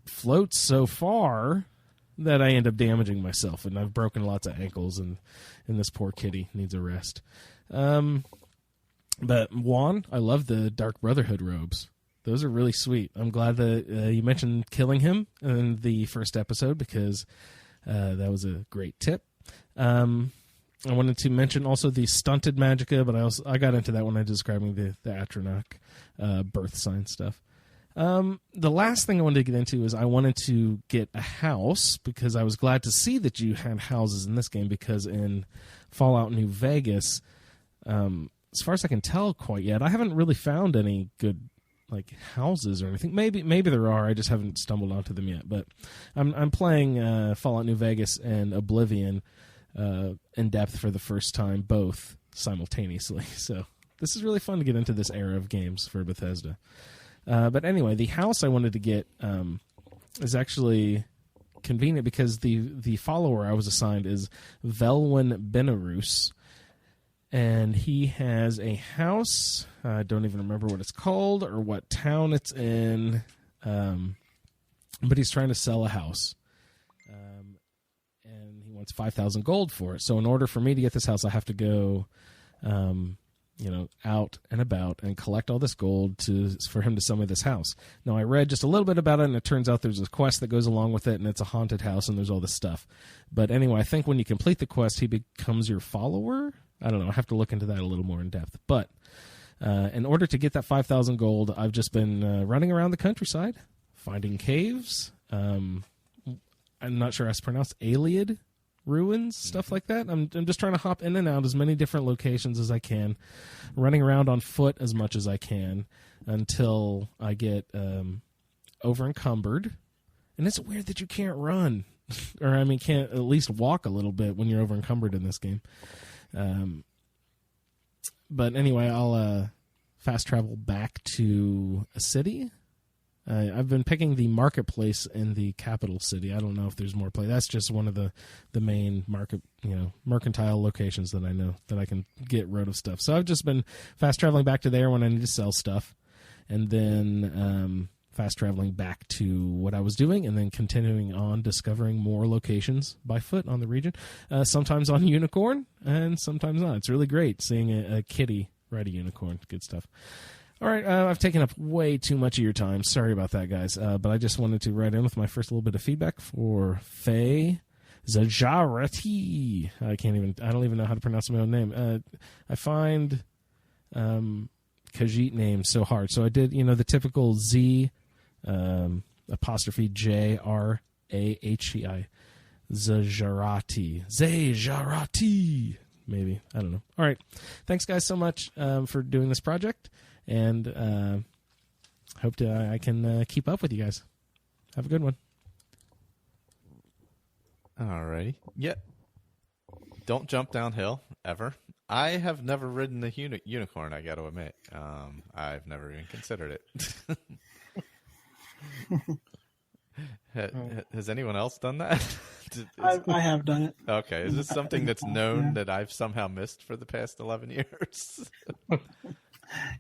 floats so far that I end up damaging myself. And I've broken lots of ankles, and this poor kitty needs a rest. But Juan, I love the Dark Brotherhood robes. Those are really sweet. I'm glad that you mentioned killing him in the first episode because that was a great tip. I wanted to mention also the stunted magicka, but I got into that when I was describing the Atronach birth sign stuff. The last thing I wanted to get into is I wanted to get a house because I was glad to see that you had houses in this game because in Fallout New Vegas, as far as I can tell quite yet, I haven't really found any good houses or anything. Maybe there are. I just haven't stumbled onto them yet. But I'm playing Fallout New Vegas and Oblivion in depth for the first time, both simultaneously. So this is really fun to get into this era of games for Bethesda. But anyway, the house I wanted to get is actually convenient because the follower I was assigned is Velwyn Benarus. and he has a house. I don't even remember what it's called or what town it's in, but he's trying to sell a house, and he wants 5,000 gold for it. So in order for me to get this house, I have to go, out and about and collect all this gold for him to sell me this house. Now, I read just a little bit about it, and it turns out there's a quest that goes along with it, and it's a haunted house, and there's all this stuff. But anyway, I think when you complete the quest, he becomes your follower. I don't know. I have to look into that a little more in depth. But in order to get that 5,000 gold, I've just been running around the countryside, finding caves. I'm not sure how it's pronounced. Aliad ruins, stuff like that. I'm just trying to hop in and out as many different locations as I can, running around on foot as much as I can until I get over encumbered. And it's weird that you can't run, or can't at least walk a little bit when you're over encumbered in this game. But anyway, I'll fast travel back to a city. I've been picking the marketplace in the capital city. I don't know if there's more play. That's just one of the main mercantile locations that I know that I can get rid of stuff. So I've just been fast traveling back to there when I need to sell stuff, and then fast traveling back to what I was doing, and then continuing on discovering more locations by foot on the region. Sometimes on unicorn, and sometimes not. It's really great seeing a kitty ride a unicorn. Good stuff. All right, I've taken up way too much of your time. Sorry about that, guys. But I just wanted to write in with my first little bit of feedback for Faye Zajarati. I don't even know how to pronounce my own name. I find Khajiit names so hard. So I did, the typical Z apostrophe J-R-A-H-E-I. Zajarati. Maybe. I don't know. All right. Thanks, guys, so much for doing this project. And hope I can keep up with you guys. Have a good one. All righty. Yeah. Don't jump downhill, ever. I have never ridden a unicorn, I got to admit. I've never even considered it. Has anyone else done that? I have done it. Okay. Is this something that's known that I've somehow missed for the past 11 years?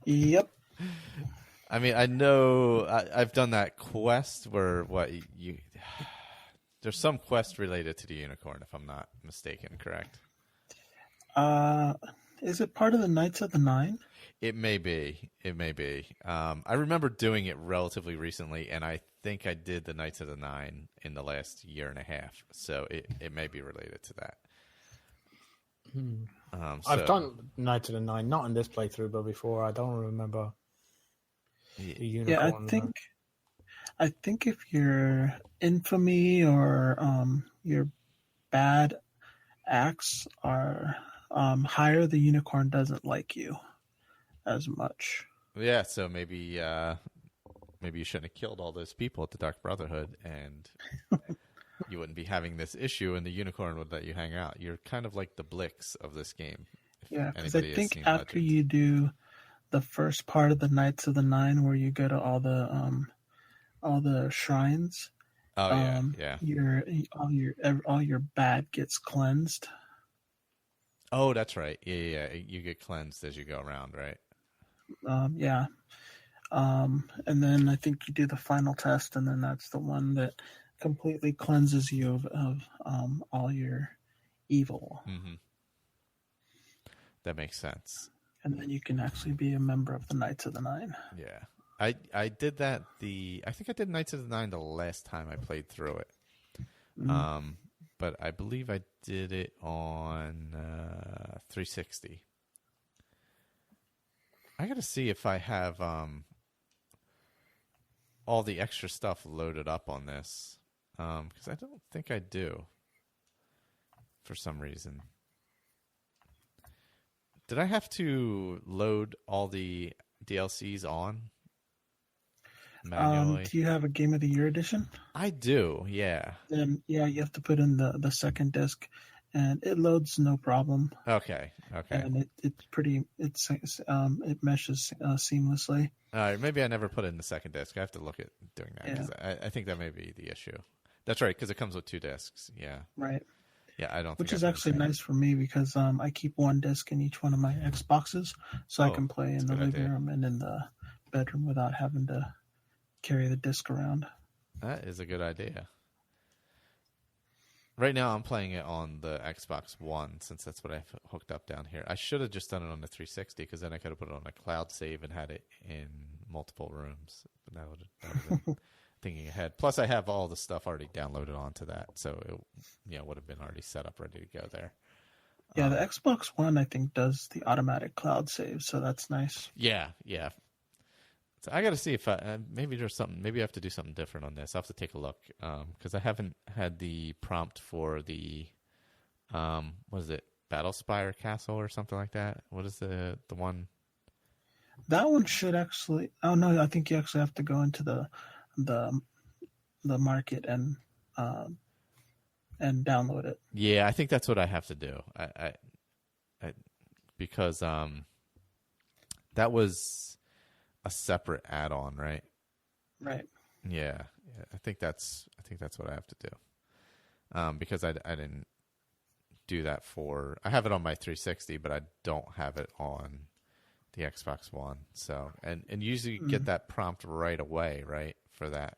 Yep. I know I've done that quest where there's some quest related to the unicorn, if I'm not mistaken, correct? Is it part of the Knights of the Nine? It may be. I remember doing it relatively recently, and I think I did the Knights of the Nine in the last year and a half, so it may be related to that. I've done Knights of the Nine, not in this playthrough, but before. I don't remember the unicorn. Yeah, I think if your infamy or your bad acts are higher, the unicorn doesn't like you as much. Yeah, so maybe you shouldn't have killed all those people at the Dark Brotherhood, and you wouldn't be having this issue, and the unicorn would let you hang out. You're kind of like the Blix of this game. Yeah, because I think after you do the first part of the Knights of the Nine, where you go to all the shrines, all your bad gets cleansed. Oh, that's right. Yeah. You get cleansed as you go around, right? Yeah. And then I think you do the final test, and then that's the one that completely cleanses you of all your evil. Mm-hmm. That makes sense. And then you can actually be a member of the Knights of the Nine. Yeah. I did that I think I did Knights of the Nine the last time I played through it. Mm-hmm. But I believe I did it on 360. I got to see if I have all the extra stuff loaded up on this, because I don't think I do for some reason. Did I have to load all the DLCs on manually? Do you have a Game of the Year edition? I do, yeah. Then you have to put in the second disc, and it loads no problem. Okay. And it meshes seamlessly. All right, maybe I never put in the second disc. I have to look at doing that, because I think that may be the issue. That's right, because it comes with 2 discs. Yeah. Right. Yeah, I don't. Which think is I've actually ever seen nice for me because I keep one disc in each one of my Xboxes, so I can play in the living room and in the bedroom without having to carry the disc around. That is a good idea. Right now, I'm playing it on the Xbox One since that's what I have hooked up down here. I should have just done it on the 360 because then I could have put it on a cloud save and had it in multiple rooms. But that would have been thinking ahead. Plus, I have all the stuff already downloaded onto that, so it would have been already set up, ready to go there. Yeah, the Xbox One, I think, does the automatic cloud save, so that's nice. Yeah. So I got to see if maybe there's something. Maybe I have to do something different on this. I'll have to take a look because I haven't had the prompt for the what is it, Battlespire Castle or something like that. What is the one? That one should actually. Oh no, I think you actually have to go into the market and download it. Yeah, I think that's what I have to do. I because that was a separate add-on, right? Right. Yeah. I think that's what I have to do. Because I didn't do that for. I have it on my 360, but I don't have it on the Xbox One. So and usually you get that prompt right away, right? For that.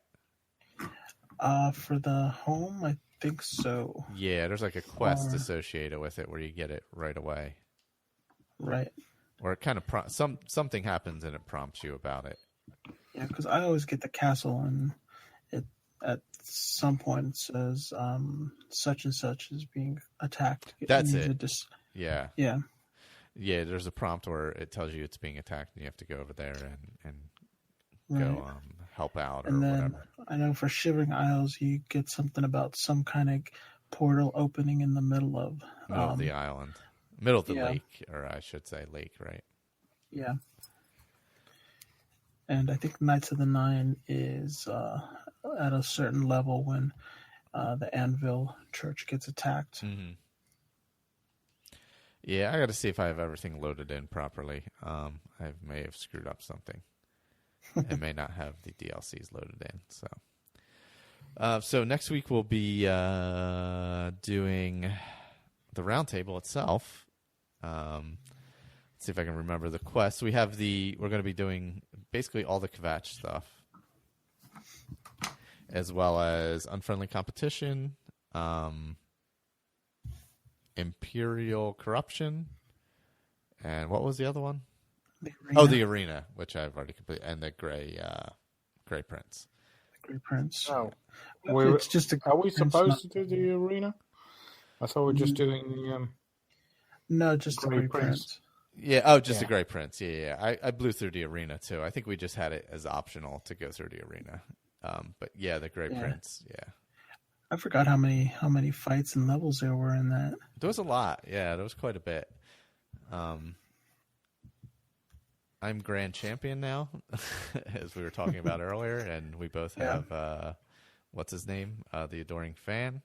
For the home, I think so. Yeah, there's like a quest associated with it where you get it right away. Right. Or it kind of something happens and it prompts you about it. Yeah, because I always get the castle and it at some point it says such and such is being attacked. That's it. Yeah. Yeah. Yeah, there's a prompt where it tells you it's being attacked and you have to go over there and right. go help out or and then, whatever. I know for Shivering Isles you get something about some kind of portal opening in the middle of the island. Middle of the yeah. lake, or I should say lake, right? Yeah. And I think Knights of the Nine is at a certain level when the Anvil Church gets attacked. Mm-hmm. Yeah, I got to see if I have everything loaded in properly. I may have screwed up something. I may not have the DLCs loaded in. So next week we'll be doing the roundtable itself. Let's see if I can remember the quest. We're going to be doing basically all the Kvatch stuff, as well as Unfriendly Competition, Imperial Corruption, and what was the other one? The Arena, which I've already completed, and the Gray Prince. The Gray Prince. Oh, it's just are we supposed to do the Arena? I thought we were just doing no, just the Gray Prince. Yeah, just the Gray Prince. Yeah. I blew through the Arena too. I think we just had it as optional to go through the Arena. But yeah, the Gray Prince. Yeah. I forgot how many fights and levels there were in that. There was a lot. Yeah, there was quite a bit. I'm Grand Champion now, as we were talking about earlier, and we both have what's his name? The Adoring Fan.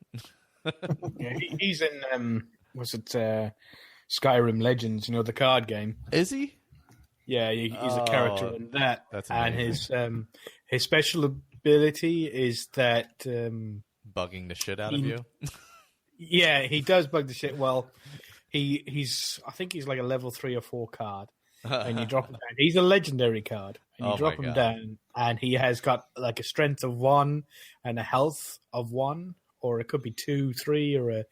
Yeah, he's in Skyrim Legends, the card game. Is he? Yeah, he's a character in that. That's amazing. And his special ability is that bugging the shit out of you. Yeah, he does bug the shit. Well, he's I think he's like a level 3 or 4 card, and you drop him down. He's a legendary card, and you drop him down, and he has got like a strength of 1 and a health of 1, or it could be 2, 3, or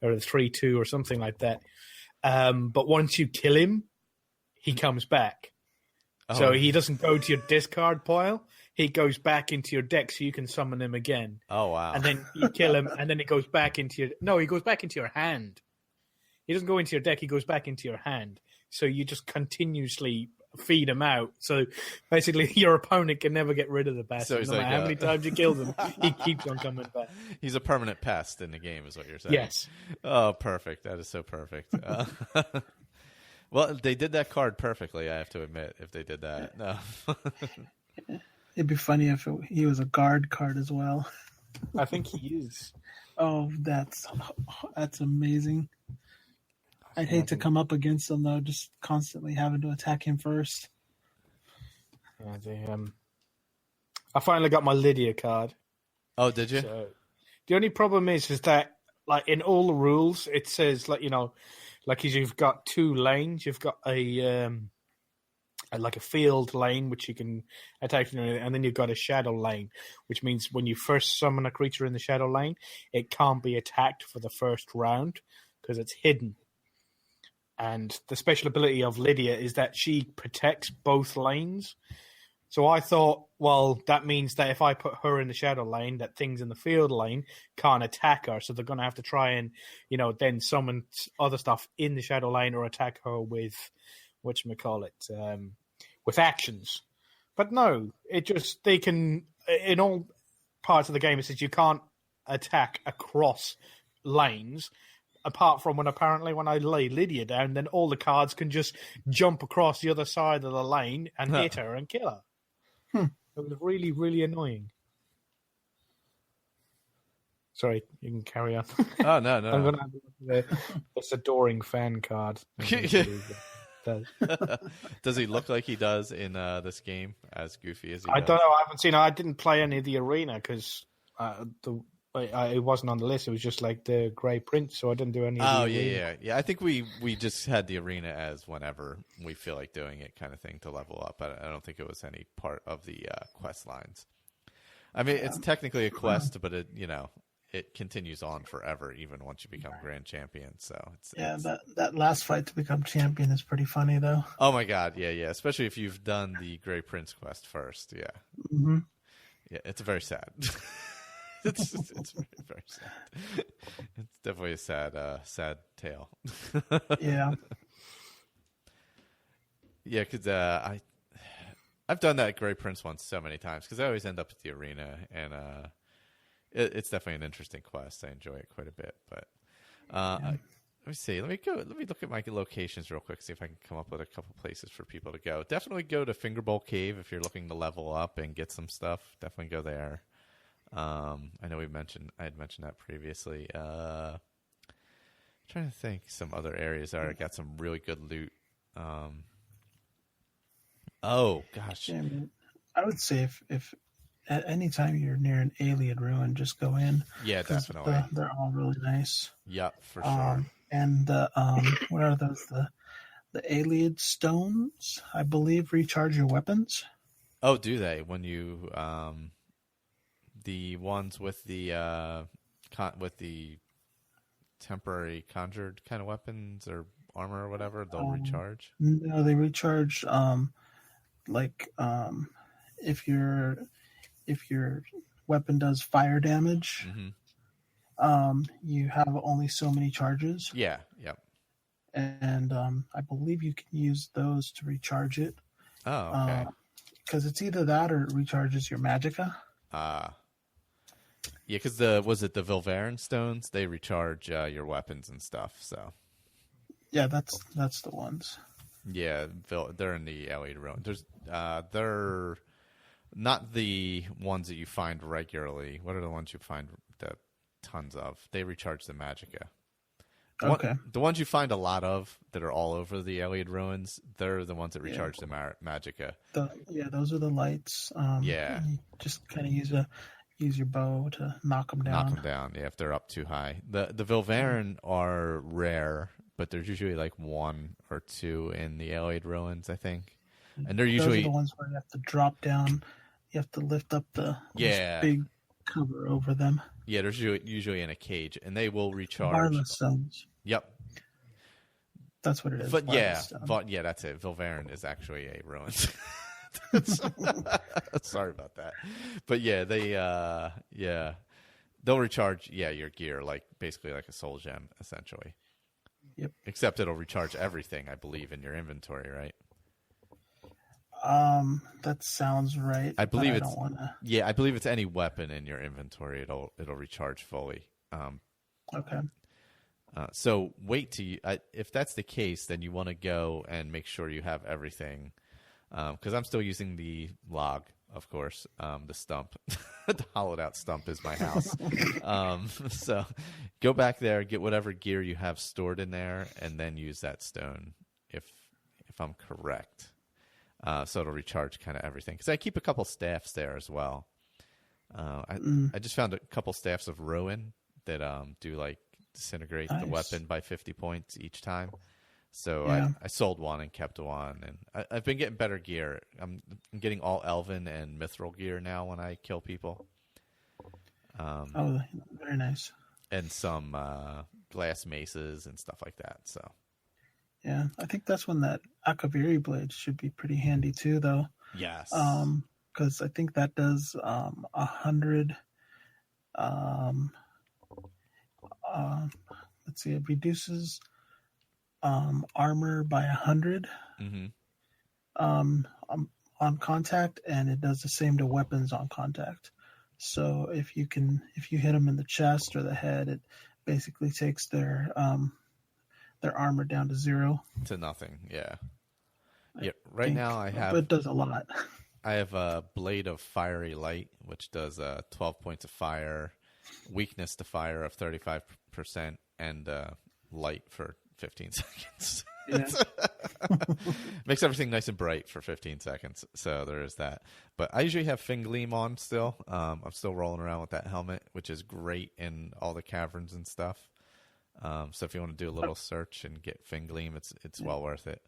a 3, 2, or something like that. But once you kill him, he comes back. So he doesn't go to your discard pile. He goes back into your deck so you can summon him again. Oh, wow. And then you kill him, and then he goes back into your... No, he goes back into your hand. He doesn't go into your deck, he goes back into your hand. So you just continuously feed him out. So basically your opponent can never get rid of the bastard. So no matter how many times you kill him, he keeps on coming back. He's a permanent pest in the game is what you're saying. Yes. Oh, perfect. That is so perfect. Well, they did that card perfectly, I have to admit, if they did that. No. It'd be funny if he was a guard card as well. I think he is. Oh, that's amazing. I'd hate to come up against him, though, just constantly having to attack him first. Yeah, I finally got my Lydia card. Oh, did you? So, the only problem is that like in all the rules, it says like you've got 2 lanes. You've got a field lane which you can attack, and then you've got a shadow lane, which means when you first summon a creature in the shadow lane, it can't be attacked for the first round because it's hidden. And the special ability of Lydia is that she protects both lanes. So I thought, well, that means that if I put her in the shadow lane, that things in the field lane can't attack her. So they're going to have to try and, then summon other stuff in the shadow lane or attack her with, with actions. But no, they can, in all parts of the game, it says you can't attack across lanes, apart from when I lay Lydia down, then all the cards can just jump across the other side of the lane and hit her and kill her. It was really, really annoying. Sorry, you can carry on. Oh, no. I'm going to have this adoring fan card. Does he look like he does in this game, as goofy as he does? I don't know. I haven't seen it. I didn't play any of the arena because it wasn't on the list. It was just like the Grey Prince, so I didn't do any of the arena. Yeah. I think we just had the arena as whenever we feel like doing it kind of thing to level up. I don't think it was any part of the quest lines. I mean, it's technically a quest, but it continues on forever, even once you become grand champion. So that last fight to become champion is pretty funny, though. Oh my god, yeah, especially if you've done the Grey Prince quest first, yeah. Mm-hmm. Yeah, it's very sad. it's very, very sad. It's definitely a sad tale. Yeah. Yeah, because I've done that Grey Prince one so many times because I always end up at the arena, and it's definitely an interesting quest. I enjoy it quite a bit. But let me see. Let me look at my locations real quick. See if I can come up with a couple places for people to go. Definitely go to Fingerbowl Cave if you're looking to level up and get some stuff. Definitely go there. I know I had mentioned that previously. Trying to think some other areas that got some really good loot. Oh gosh. Yeah, I would say if at any time you're near an alien ruin, just go in. Yeah, definitely. They're all really nice. Yep, for sure. And what are those? The Alien stones, I believe, recharge your weapons. Oh, do they? When you the ones with the temporary conjured kind of weapons or armor or whatever, they'll recharge? No, they recharge if your weapon does fire damage, you have only so many charges. Yeah, yep. And I believe you can use those to recharge it. Oh, okay. Because it's either that or it recharges your magicka. Yeah, because was it the Vilvarin stones? They recharge your weapons and stuff. So. Yeah, that's the ones. Yeah, they're in the Allied Ruin. They're not the ones that you find regularly. What are the ones you find tons of? They recharge the magicka. Okay. The ones you find a lot of that are all over the Allied Ruins, they're the ones that recharge the magicka. Those are the lights. Yeah. You just kind of use your bow to knock them down. Yeah, if they're up too high. The Vilvarin are rare, but there's usually like 1 or 2 in the Allied Ruins, I think. And they're usually those are the ones where you have to drop down. You have to lift up this big cover over them. Yeah, there's usually in a cage, and they will recharge. Wireless stones. Yep. That's what it is. But that's it. Vilvarin is actually a ruin. Sorry about that. But yeah, they'll recharge your gear basically like a soul gem, essentially. Yep. Except it'll recharge everything, I believe, in your inventory, right? That sounds right. I believe I believe it's any weapon in your inventory. It'll recharge fully. Okay. So wait if that's the case, then you want to go and make sure you have everything. Because I'm still using the log, of course. The stump, the hollowed out stump is my house. So go back there, get whatever gear you have stored in there, and then use that stone. If I'm correct. So it'll recharge kind of everything. Because I keep a couple staffs there as well. I just found a couple staffs of Rowan that do disintegrate the weapon by 50 points each time. So Yeah. I sold one and kept one, and I've been getting better gear. I'm getting all Elven and Mithril gear now when I kill people. Oh, very nice. And some glass maces and stuff like that. So Yeah, I think that's when that Akaviri blade should be pretty handy too, though. yes, because I think that does 100. Let's see, it reduces armor by 100 on contact, and it does the same to weapons on contact. So if you hit them in the chest or the head, it basically takes their armor down to 0. to nothing. Yeah. Yeah. Right now I have. But it does a lot. I have a Blade of Fiery Light, which does 12 points of fire, weakness to fire of 35%, and light for 15 seconds. Yeah. Makes everything nice and bright for 15 seconds. So there is that. But I usually have Fin Gleam on still. I'm still rolling around with that helmet, which is great in all the caverns and stuff. So if you want to do a little search and get Fin Gleam, it's well worth it.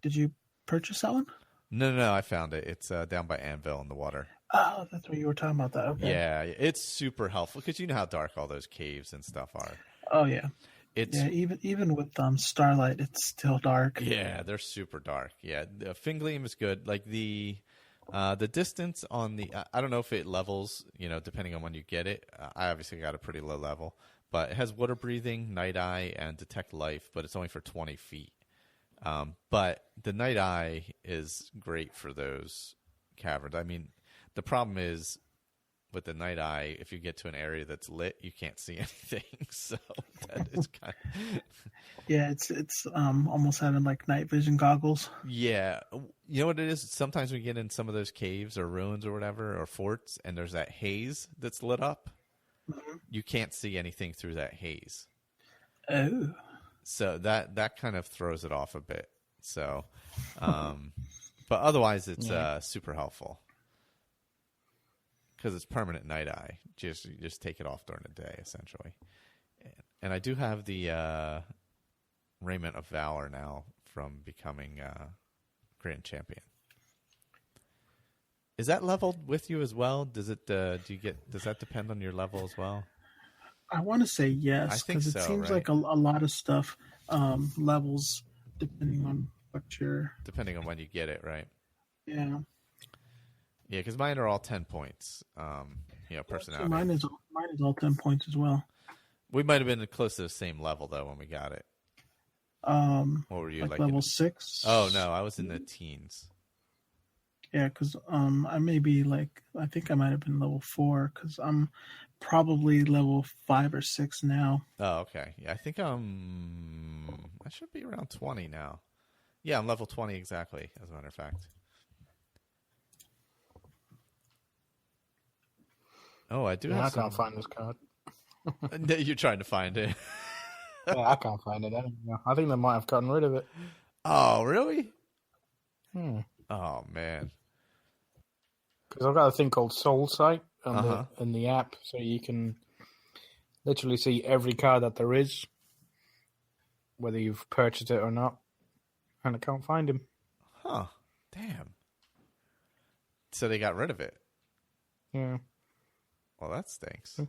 Did you purchase that one? No, I found it. It's down by Anvil in the water. Oh, that's what you were talking about. That okay? Yeah, it's super helpful because you know how dark all those caves and stuff are. Oh yeah, it's even with starlight, it's still dark. Yeah, they're super dark. Yeah, the Fin Gleam is good. Like the distance on the I don't know if it levels, depending on when you get it. I obviously got a pretty low level, but it has water breathing, night eye, and detect life, but it's only for 20 feet. But the night eye is great for those caverns. I mean, the problem is with the night eye, if you get to an area that's lit, you can't see anything. So that is kind of... Yeah, it's almost having like night vision goggles. Yeah. You know what it is? Sometimes we get in some of those caves or ruins or whatever, or forts, and there's that haze that's lit up. Mm-hmm. You can't see anything through that haze. Oh. So that kind of throws it off a bit. So, but otherwise it's super helpful because it's permanent night eye. You just take it off during the day, essentially. And I do have the Raiment of Valor now from becoming Grand Champion. Is that leveled with you as well? Does it? Does that depend on your level as well? I want to say yes, because it seems like a lot of stuff levels depending on depending on when you get it, right? Yeah. Yeah, because mine are all 10 points. Personality. So mine is all 10 points as well. We might have been close to the same level though when we got it. What were you like level 6? Oh no, I was in the teens. Yeah, because I may be I think I might have been level 4 because I'm probably level 5 or 6 now. Oh, okay. Yeah, I think I should be around 20 now. Yeah, I'm level 20 exactly, as a matter of fact. Oh, I do have I can't find this card. You're trying to find it. Yeah, I can't find it anymore. I think they might have gotten rid of it. Oh, really? Oh, man. Because I've got a thing called Soul Sight in the app, so you can literally see every card that there is, whether you've purchased it or not, and I can't find him. Huh. Damn. So they got rid of it? Yeah. Well, that stinks. All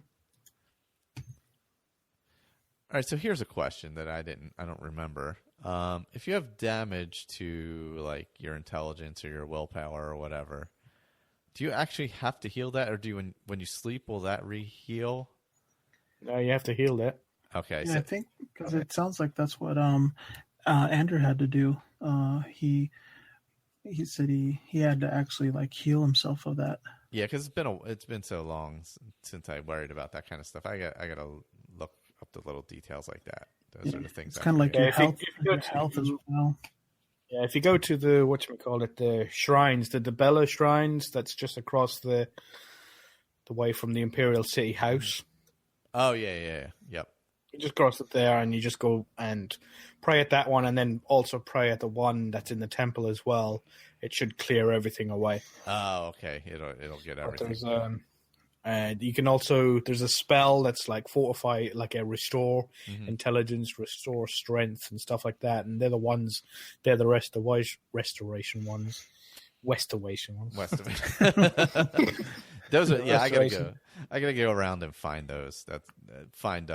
right, so here's a question that I don't remember. If you have damage to like your intelligence or your willpower or whatever, do you actually have to heal that, or do you when you sleep will that re-heal? No, you have to heal that. Okay, yeah, I think because it sounds like that's what Andrew had to do. He said he had to actually heal himself of that. Yeah, because it's been so long since I worried about that kind of stuff. I gotta look up the little details like that. Those are the things. It's kind of like your health as well. Yeah, if you go to the the shrines, the Bella shrines, that's just across the way from the Imperial City House. Oh yeah, yep. You just cross it there, and you just go and pray at that one, and then also pray at the one that's in the temple as well. It should clear everything away. Oh, okay. It'll get everything. But there's And you can also, there's a spell that's like fortify, like a restore intelligence, restore strength, and stuff like that. And they're the restoration ones. Those are, yeah, I gotta go around and find those. Find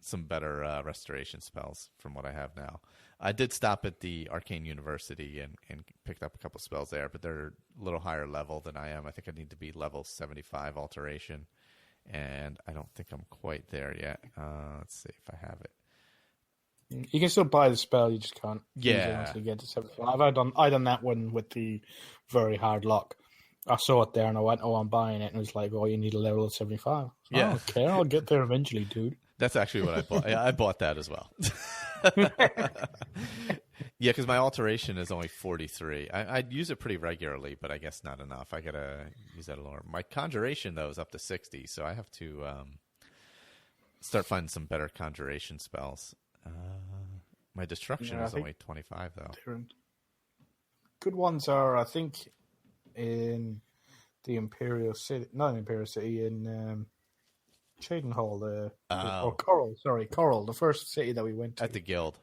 some better restoration spells from what I have now. I did stop at the Arcane University and picked up a couple spells there, but they're a little higher level than I am. I think I need to be level 75 alteration, and I don't think I'm quite there yet. Let's see if I have it. You can still buy the spell, you just can't use it Yeah. until you get to 75. I done that one with the very hard lock. I saw it there and I went, I'm buying it. And it was like, you need a level of 75. Yeah. I don't care, I'll get there eventually, dude. That's actually what I bought. Yeah, I bought that as well. Yeah, because my alteration is only 43. I use it pretty regularly, but I guess not enough. I gotta use that a lot. My conjuration though is up to 60, so I have to start finding some better conjuration spells. My destruction is only 25 though. Good ones are, I think, in the Imperial City, not in Imperial City, in Cheydinhall, or Coral, the first city that we went to. At the guild.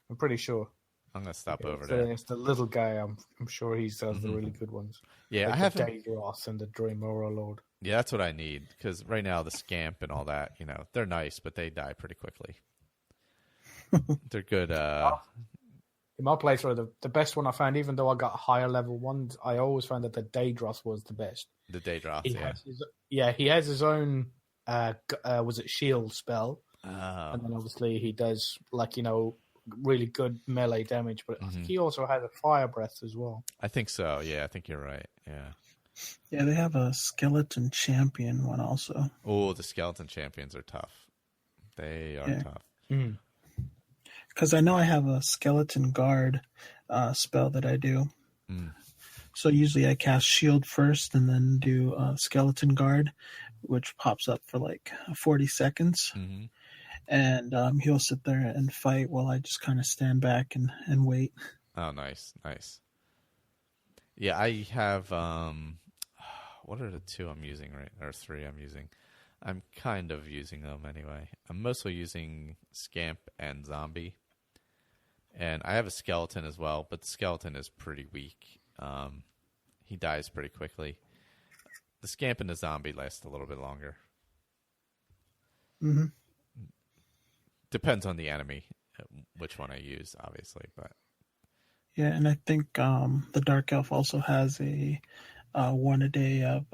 I'm pretty sure. I'm gonna stop over there. It's the little guy. I'm sure he does the really good ones. Yeah, like I have the Daedros and the Dreamora Lord. Yeah, that's what I need because right now the Scamp and all that, they're nice, but they die pretty quickly. They're good. In my playthrough, the best one I found, even though I got higher level ones, I always found that the Daedros was the best. The Daedros, he has his own. Was it shield spell? Oh. And then obviously he does really good melee damage, but I think he also has a fire breath as well. I think so. Yeah, I think you're right. Yeah. Yeah, they have a skeleton champion one also. Oh, the skeleton champions are tough. They are tough. Because I know I have a skeleton guard spell that I do. So usually I cast shield first and then do skeleton guard, which pops up for like 40 seconds. And he'll sit there and fight while I just kind of stand back and wait. Oh, nice. Yeah, I have, what are the two I'm using or three I'm using? I'm kind of using them anyway. I'm mostly using Scamp and Zombie. And I have a skeleton as well, but the skeleton is pretty weak. He dies pretty quickly. The Scamp and the Zombie last a little bit longer. Depends on the enemy, which one I use, obviously. But yeah, and I think the Dark Elf also has a one a day of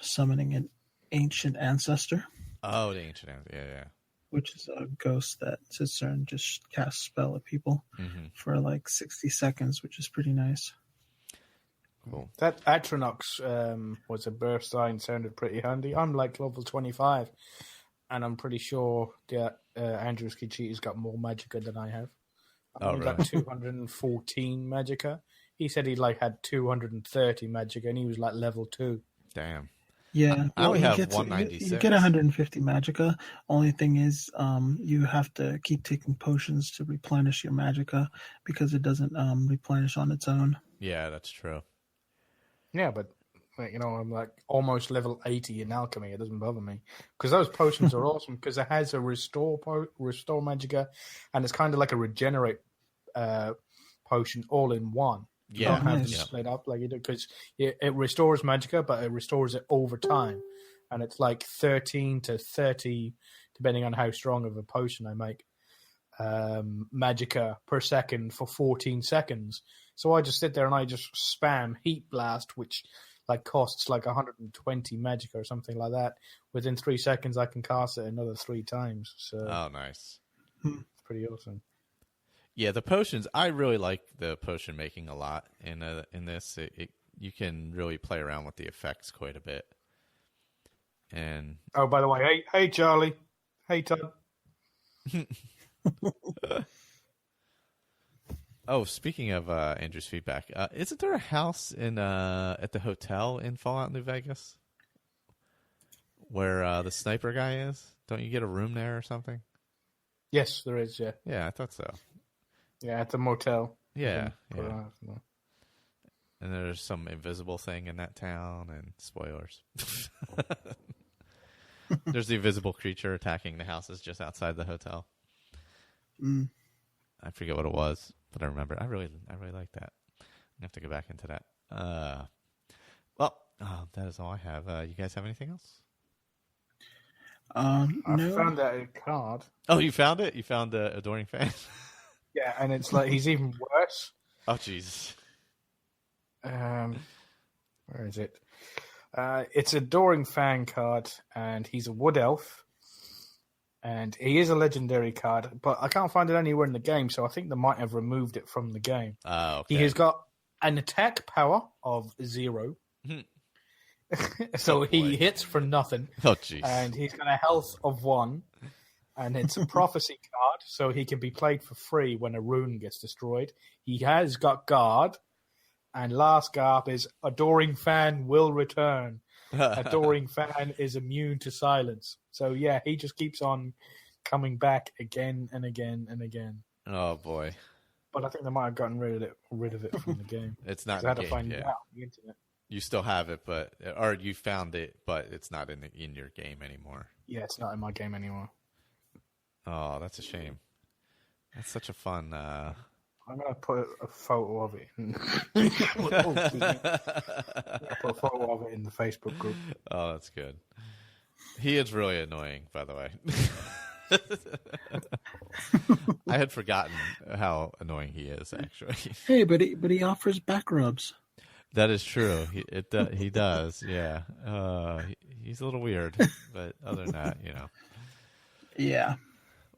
summoning an ancient ancestor. Oh, the ancient ancestor, yeah. Which is a ghost that sits there and just casts spell at people for like 60 seconds, which is pretty nice. Cool. That Atronox was a burst sign, sounded pretty handy. I'm like level 25, and I'm pretty sure that Andrew's Kichita's got more magicka than I have. I've only got 214 magicka. He said he had 230 magicka, and he was like level 2. Damn. Yeah, I only have 196. You get 150 magicka. Only thing is, you have to keep taking potions to replenish your magicka because it doesn't replenish on its own. Yeah, that's true. Yeah, but I'm like almost level 80 in alchemy. It doesn't bother me because those potions are awesome because it has a restore magicka, and it's kind of like a regenerate potion all in one. You don't have to split up like you do because it restores magicka, but it restores it over time, and it's like 13 to 30, depending on how strong of a potion I make, magicka per second for 14 seconds. So I just sit there and I just spam Heat Blast, which costs 120 magicka or something like that. Within 3 seconds, I can cast it another 3 times. So nice. It's pretty awesome. Yeah, the potions. I really like the potion making a lot in this. You can really play around with the effects quite a bit. And by the way, hey Charlie, hey Todd. Oh, speaking of Andrew's feedback, isn't there a house in at the hotel in Fallout New Vegas where the sniper guy is? Don't you get a room there or something? Yes, there is. Yeah. Yeah, I thought so. Yeah, at the motel. Yeah. And there's some invisible thing in that town, and spoilers. There's the invisible creature attacking the houses just outside the hotel. Mm. I forget what it was, but I remember. I really like that. I have to go back into that. That is all I have. You guys have anything else? No. I found that card. Oh, you found it? You found the Adoring Fan? Yeah, and it's like he's even worse. Oh, Jesus. Where is it? It's Adoring Fan card, and he's a wood elf. And he is a legendary card, but I can't find it anywhere in the game, so I think they might have removed it from the game. Oh, okay. He has got an attack power of 0. So he hits for nothing. Oh, jeez. And he's got a health of 1. And it's a prophecy card, so he can be played for free when a rune gets destroyed. He has got guard. And last garb is Adoring Fan will return. Adoring Fan is immune to silence. So, yeah, he just keeps on coming back again and again and again. Oh, boy. But I think they might have gotten rid of it from the game. It's not in I had the to game, find it out on the internet. You still have it, or you found it, but it's not in your game anymore. Yeah, it's not in my game anymore. Oh, that's a shame. That's such a fun... I'm going to put a photo of it. I'm going to put a photo of it in the Facebook group. Oh, that's good. He is really annoying, by the way. I had forgotten how annoying he is, actually. Hey, but he offers back rubs. That is true. He does, yeah. He's a little weird, but other than that, Yeah.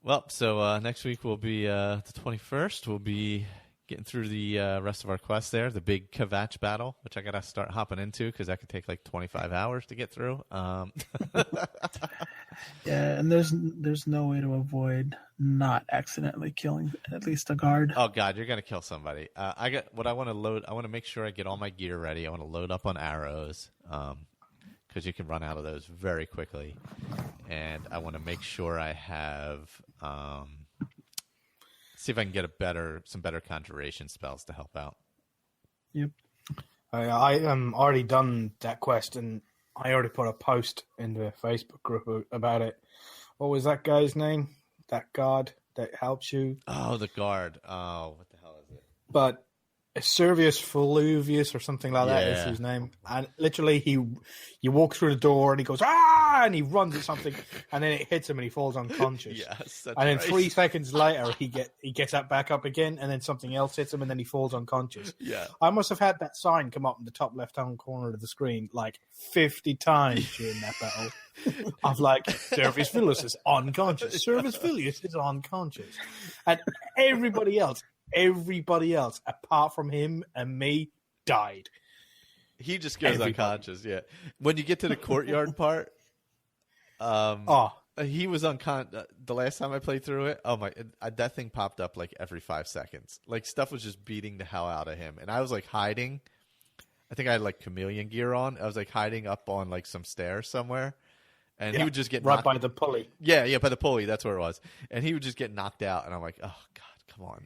Well, so next week will be the 21st. We'll be getting through the rest of our quest there, the big Kvatch battle, which I got to start hopping into because that could take like 25 hours to get through. Yeah, and there's no way to avoid not accidentally killing at least a guard. Oh, God, you're going to kill somebody. I want to load. I want to make sure I get all my gear ready. I want to load up on arrows because you can run out of those very quickly. And I want to make sure I have... see if I can get some better conjuration spells to help out. Yep. I already done that quest, and I already put a post in the Facebook group about it. What was that guy's name? That guard that helps you? Oh, the guard. Oh, what the hell is it? But Servius Fluvius or something like that is Yeah. his name. And literally, you walk through the door and he goes, ah, and he runs at something, and then it hits him and he falls unconscious. Yes, And then 3 seconds later, he gets that back up again, and then something else hits him, and then he falls unconscious. Yeah. I must have had that sign come up in the top left-hand corner of the screen like 50 times during that battle. Of like, Servius Filius is unconscious. Servius Filius is unconscious. And everybody else, apart from him and me, died. He just goes unconscious, yeah. When you get to the courtyard part, he was unconscious. The last time I played through it, that thing popped up like every 5 seconds. Like stuff was just beating the hell out of him, and I was like hiding. I think I had like chameleon gear on. I was like hiding up on like some stairs somewhere, and he would just get by the pulley. Yeah, by the pulley. That's where it was, and he would just get knocked out, and I'm like, oh God, come on.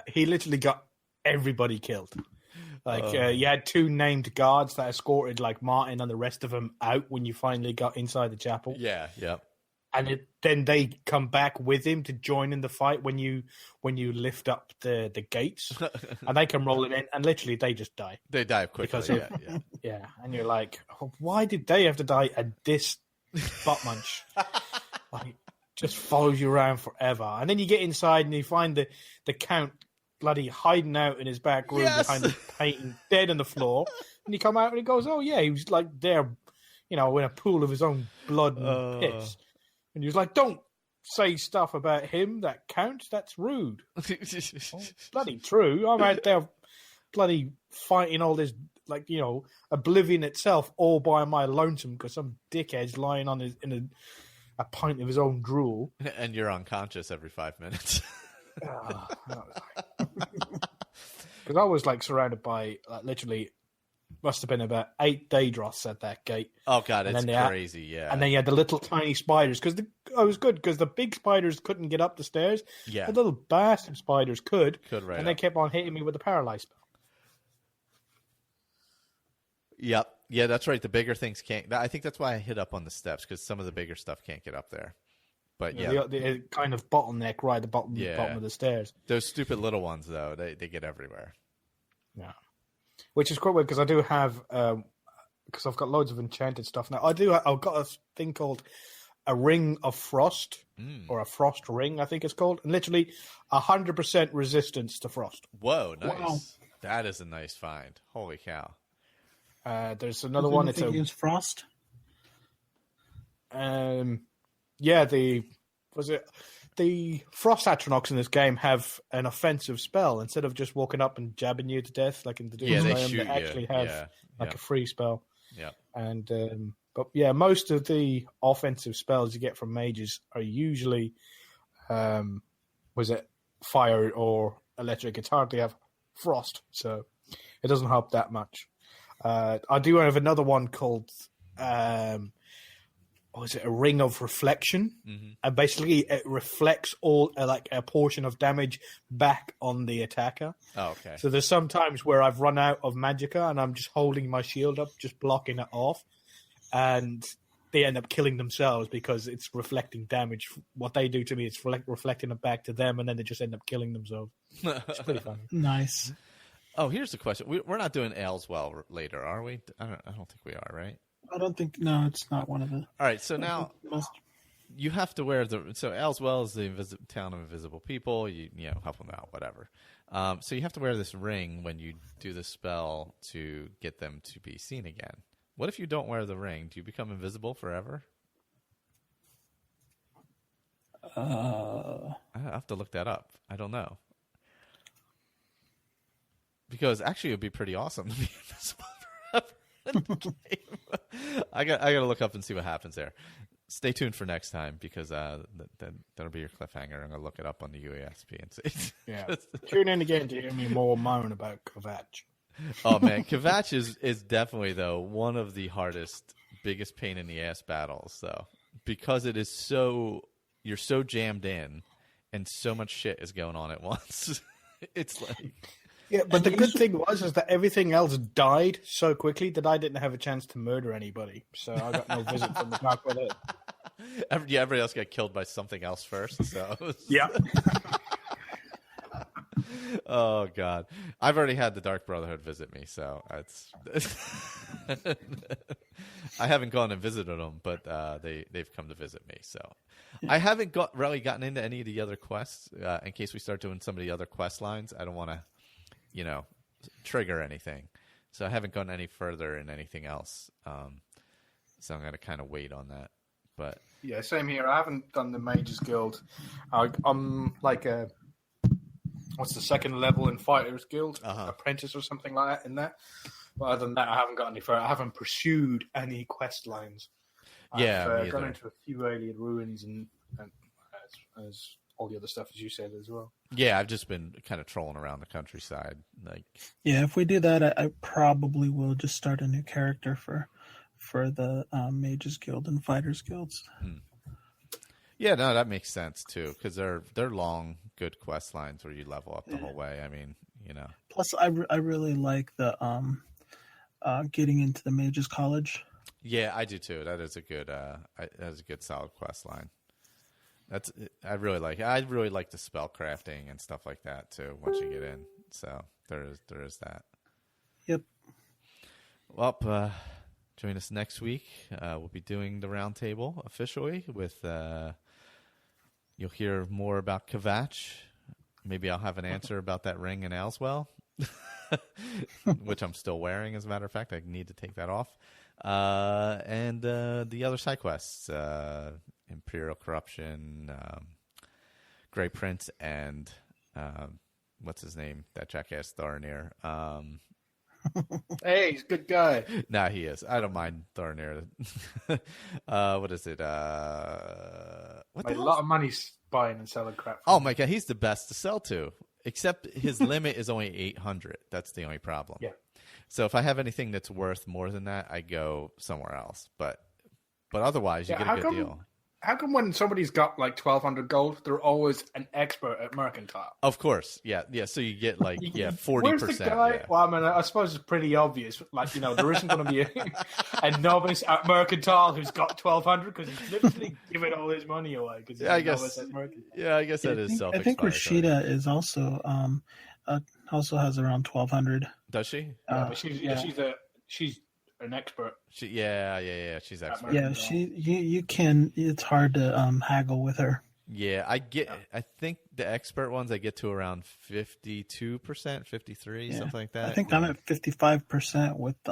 He literally got everybody killed. Like you had 2 named guards that escorted like Martin and the rest of them out when you finally got inside the chapel. Yeah. And then they come back with him to join in the fight when you lift up the gates, and they come rolling in, and literally they just die. They die quickly. Yeah. And you're like, oh, why did they have to die? And this butt munch like just follows you around forever. And then you get inside and you find the Count bloody hiding out in his back room behind the painting, dead on the floor. And you come out and he goes, oh yeah, he was like there, in a pool of his own blood and piss. And he was like, don't say stuff about him that Count. That's rude. Bloody true. I'm out there bloody fighting all this, like, Oblivion itself all by my lonesome because some dickhead's lying on in a pint of his own drool. And you're unconscious every 5 minutes. Because I was like surrounded by literally must have been about 8 Daedros at that gate. Oh god, it's crazy. Yeah, and then you had the little tiny spiders because it was good because the big spiders couldn't get up the stairs. Yeah, the little bastard spiders could right, and they kept on hitting me with the paralyze spell. Yep. Yeah, that's right. The bigger things can't. I think that's why I hit up on the steps because some of the bigger stuff can't get up there. But yeah, the kind of bottleneck right at the bottom of the stairs. Those stupid little ones, though, they get everywhere. Yeah, which is quite weird because I do have because I've got loads of enchanted stuff now. I've got a thing called a ring of frost or a frost ring, I think it's called, and literally 100% resistance to frost. Whoa, nice! Wow. That is a nice find. Holy cow! There's another one. It's use frost. Yeah, the frost Atronachs in this game have an offensive spell instead of just walking up and jabbing you to death like in the Doom Skyrim. They actually have a free spell. Yeah, and but yeah, most of the offensive spells you get from mages are usually fire or electric. It's hard to have frost, so it doesn't help that much. I do have another one called a ring of reflection, and basically it reflects all like a portion of damage back on the attacker. Oh, okay. So there's some times where I've run out of magicka and I'm just holding my shield up, just blocking it off, and they end up killing themselves because it's reflecting damage. What they do to me is reflecting it back to them, and then they just end up killing themselves. It's pretty funny. Nice. Oh, here's the question: We're not doing Ailswell later, are we? I don't think we are, right? I don't think. No, it's not one of the. All right, so now you have to wear the. So Ailswell is the town of invisible people. You help them out, whatever. So you have to wear this ring when you do the spell to get them to be seen again. What if you don't wear the ring? Do you become invisible forever? I have to look that up. I don't know. Because actually, it would be pretty awesome to be invisible forever in the game. I got to look up and see what happens there. Stay tuned for next time because that'll be your cliffhanger. I'm going to look it up on the UESP and see. Yeah, tune in again to hear me more moan about Kvatch. Oh man, Kvatch is definitely though one of the hardest, biggest pain in the ass battles though, because it is you're so jammed in, and so much shit is going on at once. It's like. Yeah, but the good thing was that everything else died so quickly that I didn't have a chance to murder anybody. So I got no visit from the Dark Brotherhood. Everybody else got killed by something else first. So yeah. Oh God, I've already had the Dark Brotherhood visit me, so it's. I haven't gone and visited them, but they've come to visit me. So I haven't really gotten into any of the other quests. In case we start doing some of the other quest lines, I don't want to. Trigger anything. So I haven't gone any further in anything else. So I'm going to kind of wait on that. But yeah, same here. I haven't done the Mages Guild. I'm like what's the second level in Fighters Guild? Apprentice or something like that in there. But other than that, I haven't got any further. I haven't pursued any quest lines. I've gone into a few alien ruins and as all the other stuff, as you said, as well. Yeah, I've just been kind of trolling around the countryside. Yeah, if we do that, I probably will just start a new character for the Mages Guild and Fighters Guilds. Yeah, no, that makes sense too, because they're long, good quest lines where you level up the whole way. I mean, Plus, I really like the getting into the Mages College. Yeah, I do too. That is a good solid quest line. I really like the spell crafting and stuff like that too. Once you get in, so there is that. Yep. Well, join us next week. We'll be doing the roundtable officially with. You'll hear more about Kvatch. Maybe I'll have an answer about that ring in Ailswell, which I'm still wearing. As a matter of fact, I need to take that off. And the other side quests. Imperial Corruption, Grey Prince, and what's his name? That jackass Thornir. Hey, he's a good guy. Nah, he is. I don't mind Thornir. What is it? What a lot of money buying and selling crap. Oh my God, he's the best to sell to. Except his limit is only 800. That's the only problem. Yeah. So if I have anything that's worth more than that, I go somewhere else. But otherwise, you get a good deal. How come when somebody's got like 1,200 gold, they're always an expert at mercantile? Of course, yeah. So you get like 40%. Where's the guy? Yeah. Well, I mean, I suppose it's pretty obvious. Like, there isn't going to be a novice at mercantile who's got 1,200 because he's literally giving all his money away. Because I guess that is self-explanatory. I think Rashida is also has around 1,200. Does she? But she's an expert. She's expert. Yeah, you can. It's hard to haggle with her. Yeah, I think the expert ones I get to around 52%, 53, something like that. I think I'm at 55% with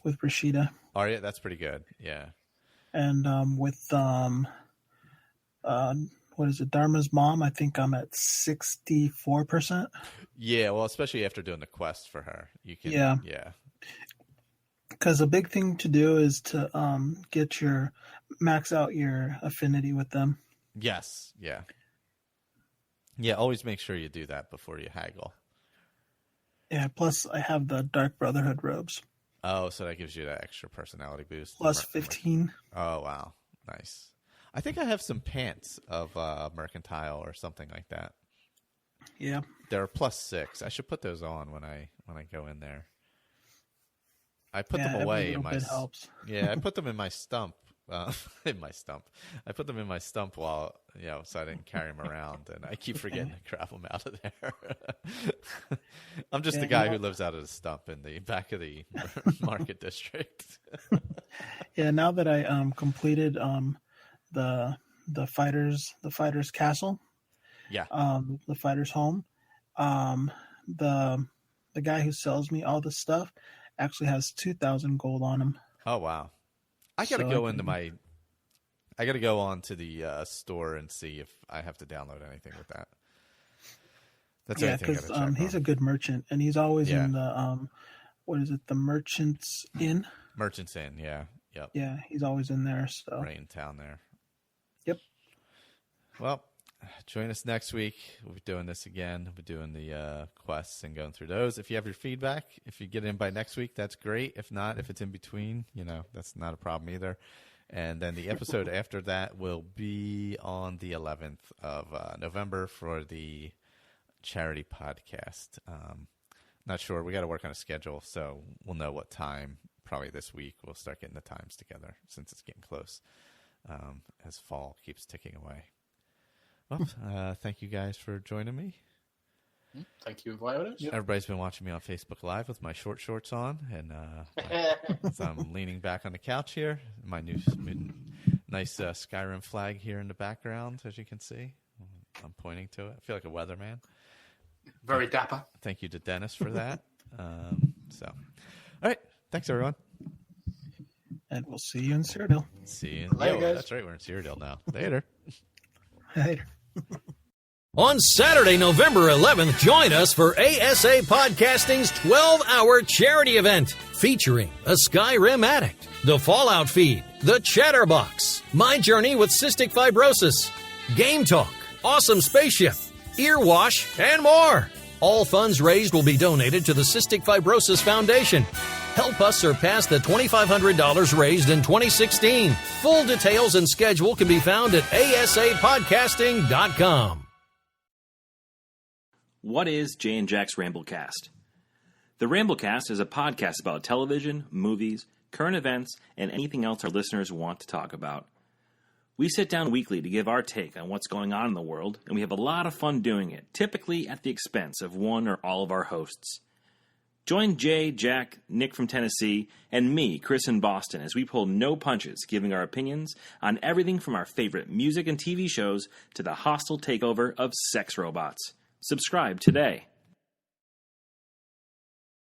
Rashida. Oh yeah, that's pretty good. Yeah. And with what is it, Dharma's mom? I think I'm at 64%. Yeah, well, especially after doing the quest for her, you can. Yeah. Because a big thing to do is to max out your affinity with them. Yes. Yeah. Yeah. Always make sure you do that before you haggle. Yeah. Plus, I have the Dark Brotherhood robes. Oh, so that gives you that extra personality boost. Plus 15. Oh wow, nice. I think I have some pants of mercantile or something like that. Yeah. They're +6. I should put those on when I go in there. I put them away in my. Helps. Yeah, I put them in my stump. I put them in my stump while so I didn't carry them around, and I keep forgetting to grab them out of there. I'm just the guy who lives out of the stump in the back of the market district. Yeah, now that I completed the fighter's castle. Yeah. The fighter's home. The guy who sells me all the stuff actually has 2,000 gold on him. Oh wow! I got to go onto the store and see if I have to download anything with that. That's because he's a good merchant, and he's always in the the Merchants Inn. Merchants Inn, yeah, yep. Yeah, he's always in there. So right in town there. Yep. Well, join us next week. We'll be doing this again. We'll be doing the quests and going through those. If you have your feedback, if you get in by next week, that's great. If not, if it's in between, that's not a problem either. And then the episode after that will be on the 11th of November for the charity podcast. Not sure. We got to work on a schedule, so we'll know what time. Probably this week we'll start getting the times together since it's getting close as fall keeps ticking away. Well, thank you guys for joining me. Thank you, Violet. Yep. Everybody's been watching me on Facebook Live with my short shorts on, and so I'm leaning back on the couch here. My nice Skyrim flag here in the background, as you can see. I'm pointing to it. I feel like a weatherman. Very dapper. Thank you to Dennis for that. All right. Thanks, everyone. And we'll see you in Cyrodiil. See you. Later, guys. That's right. We're in Cyrodiil now. Later. Later. On Saturday, November 11th, join us for ASAPodcasting's 12-hour charity event featuring a Skyrim Addict, the Fallout Feed, the Chatterbox, My Journey with Cystic Fibrosis, Game Talk, Awesome Spaceship, Earwash, and more. All funds raised will be donated to the Cystic Fibrosis Foundation. Help us surpass the $2,500 raised in 2016. Full details and schedule can be found at asapodcasting.com. What is Jay and Jack's Ramblecast? The Ramblecast is a podcast about television, movies, current events, and anything else our listeners want to talk about. We sit down weekly to give our take on what's going on in the world, and we have a lot of fun doing it, typically at the expense of one or all of our hosts. Join Jay, Jack, Nick from Tennessee, and me, Chris in Boston, as we pull no punches, giving our opinions on everything from our favorite music and TV shows to the hostile takeover of sex robots. Subscribe today.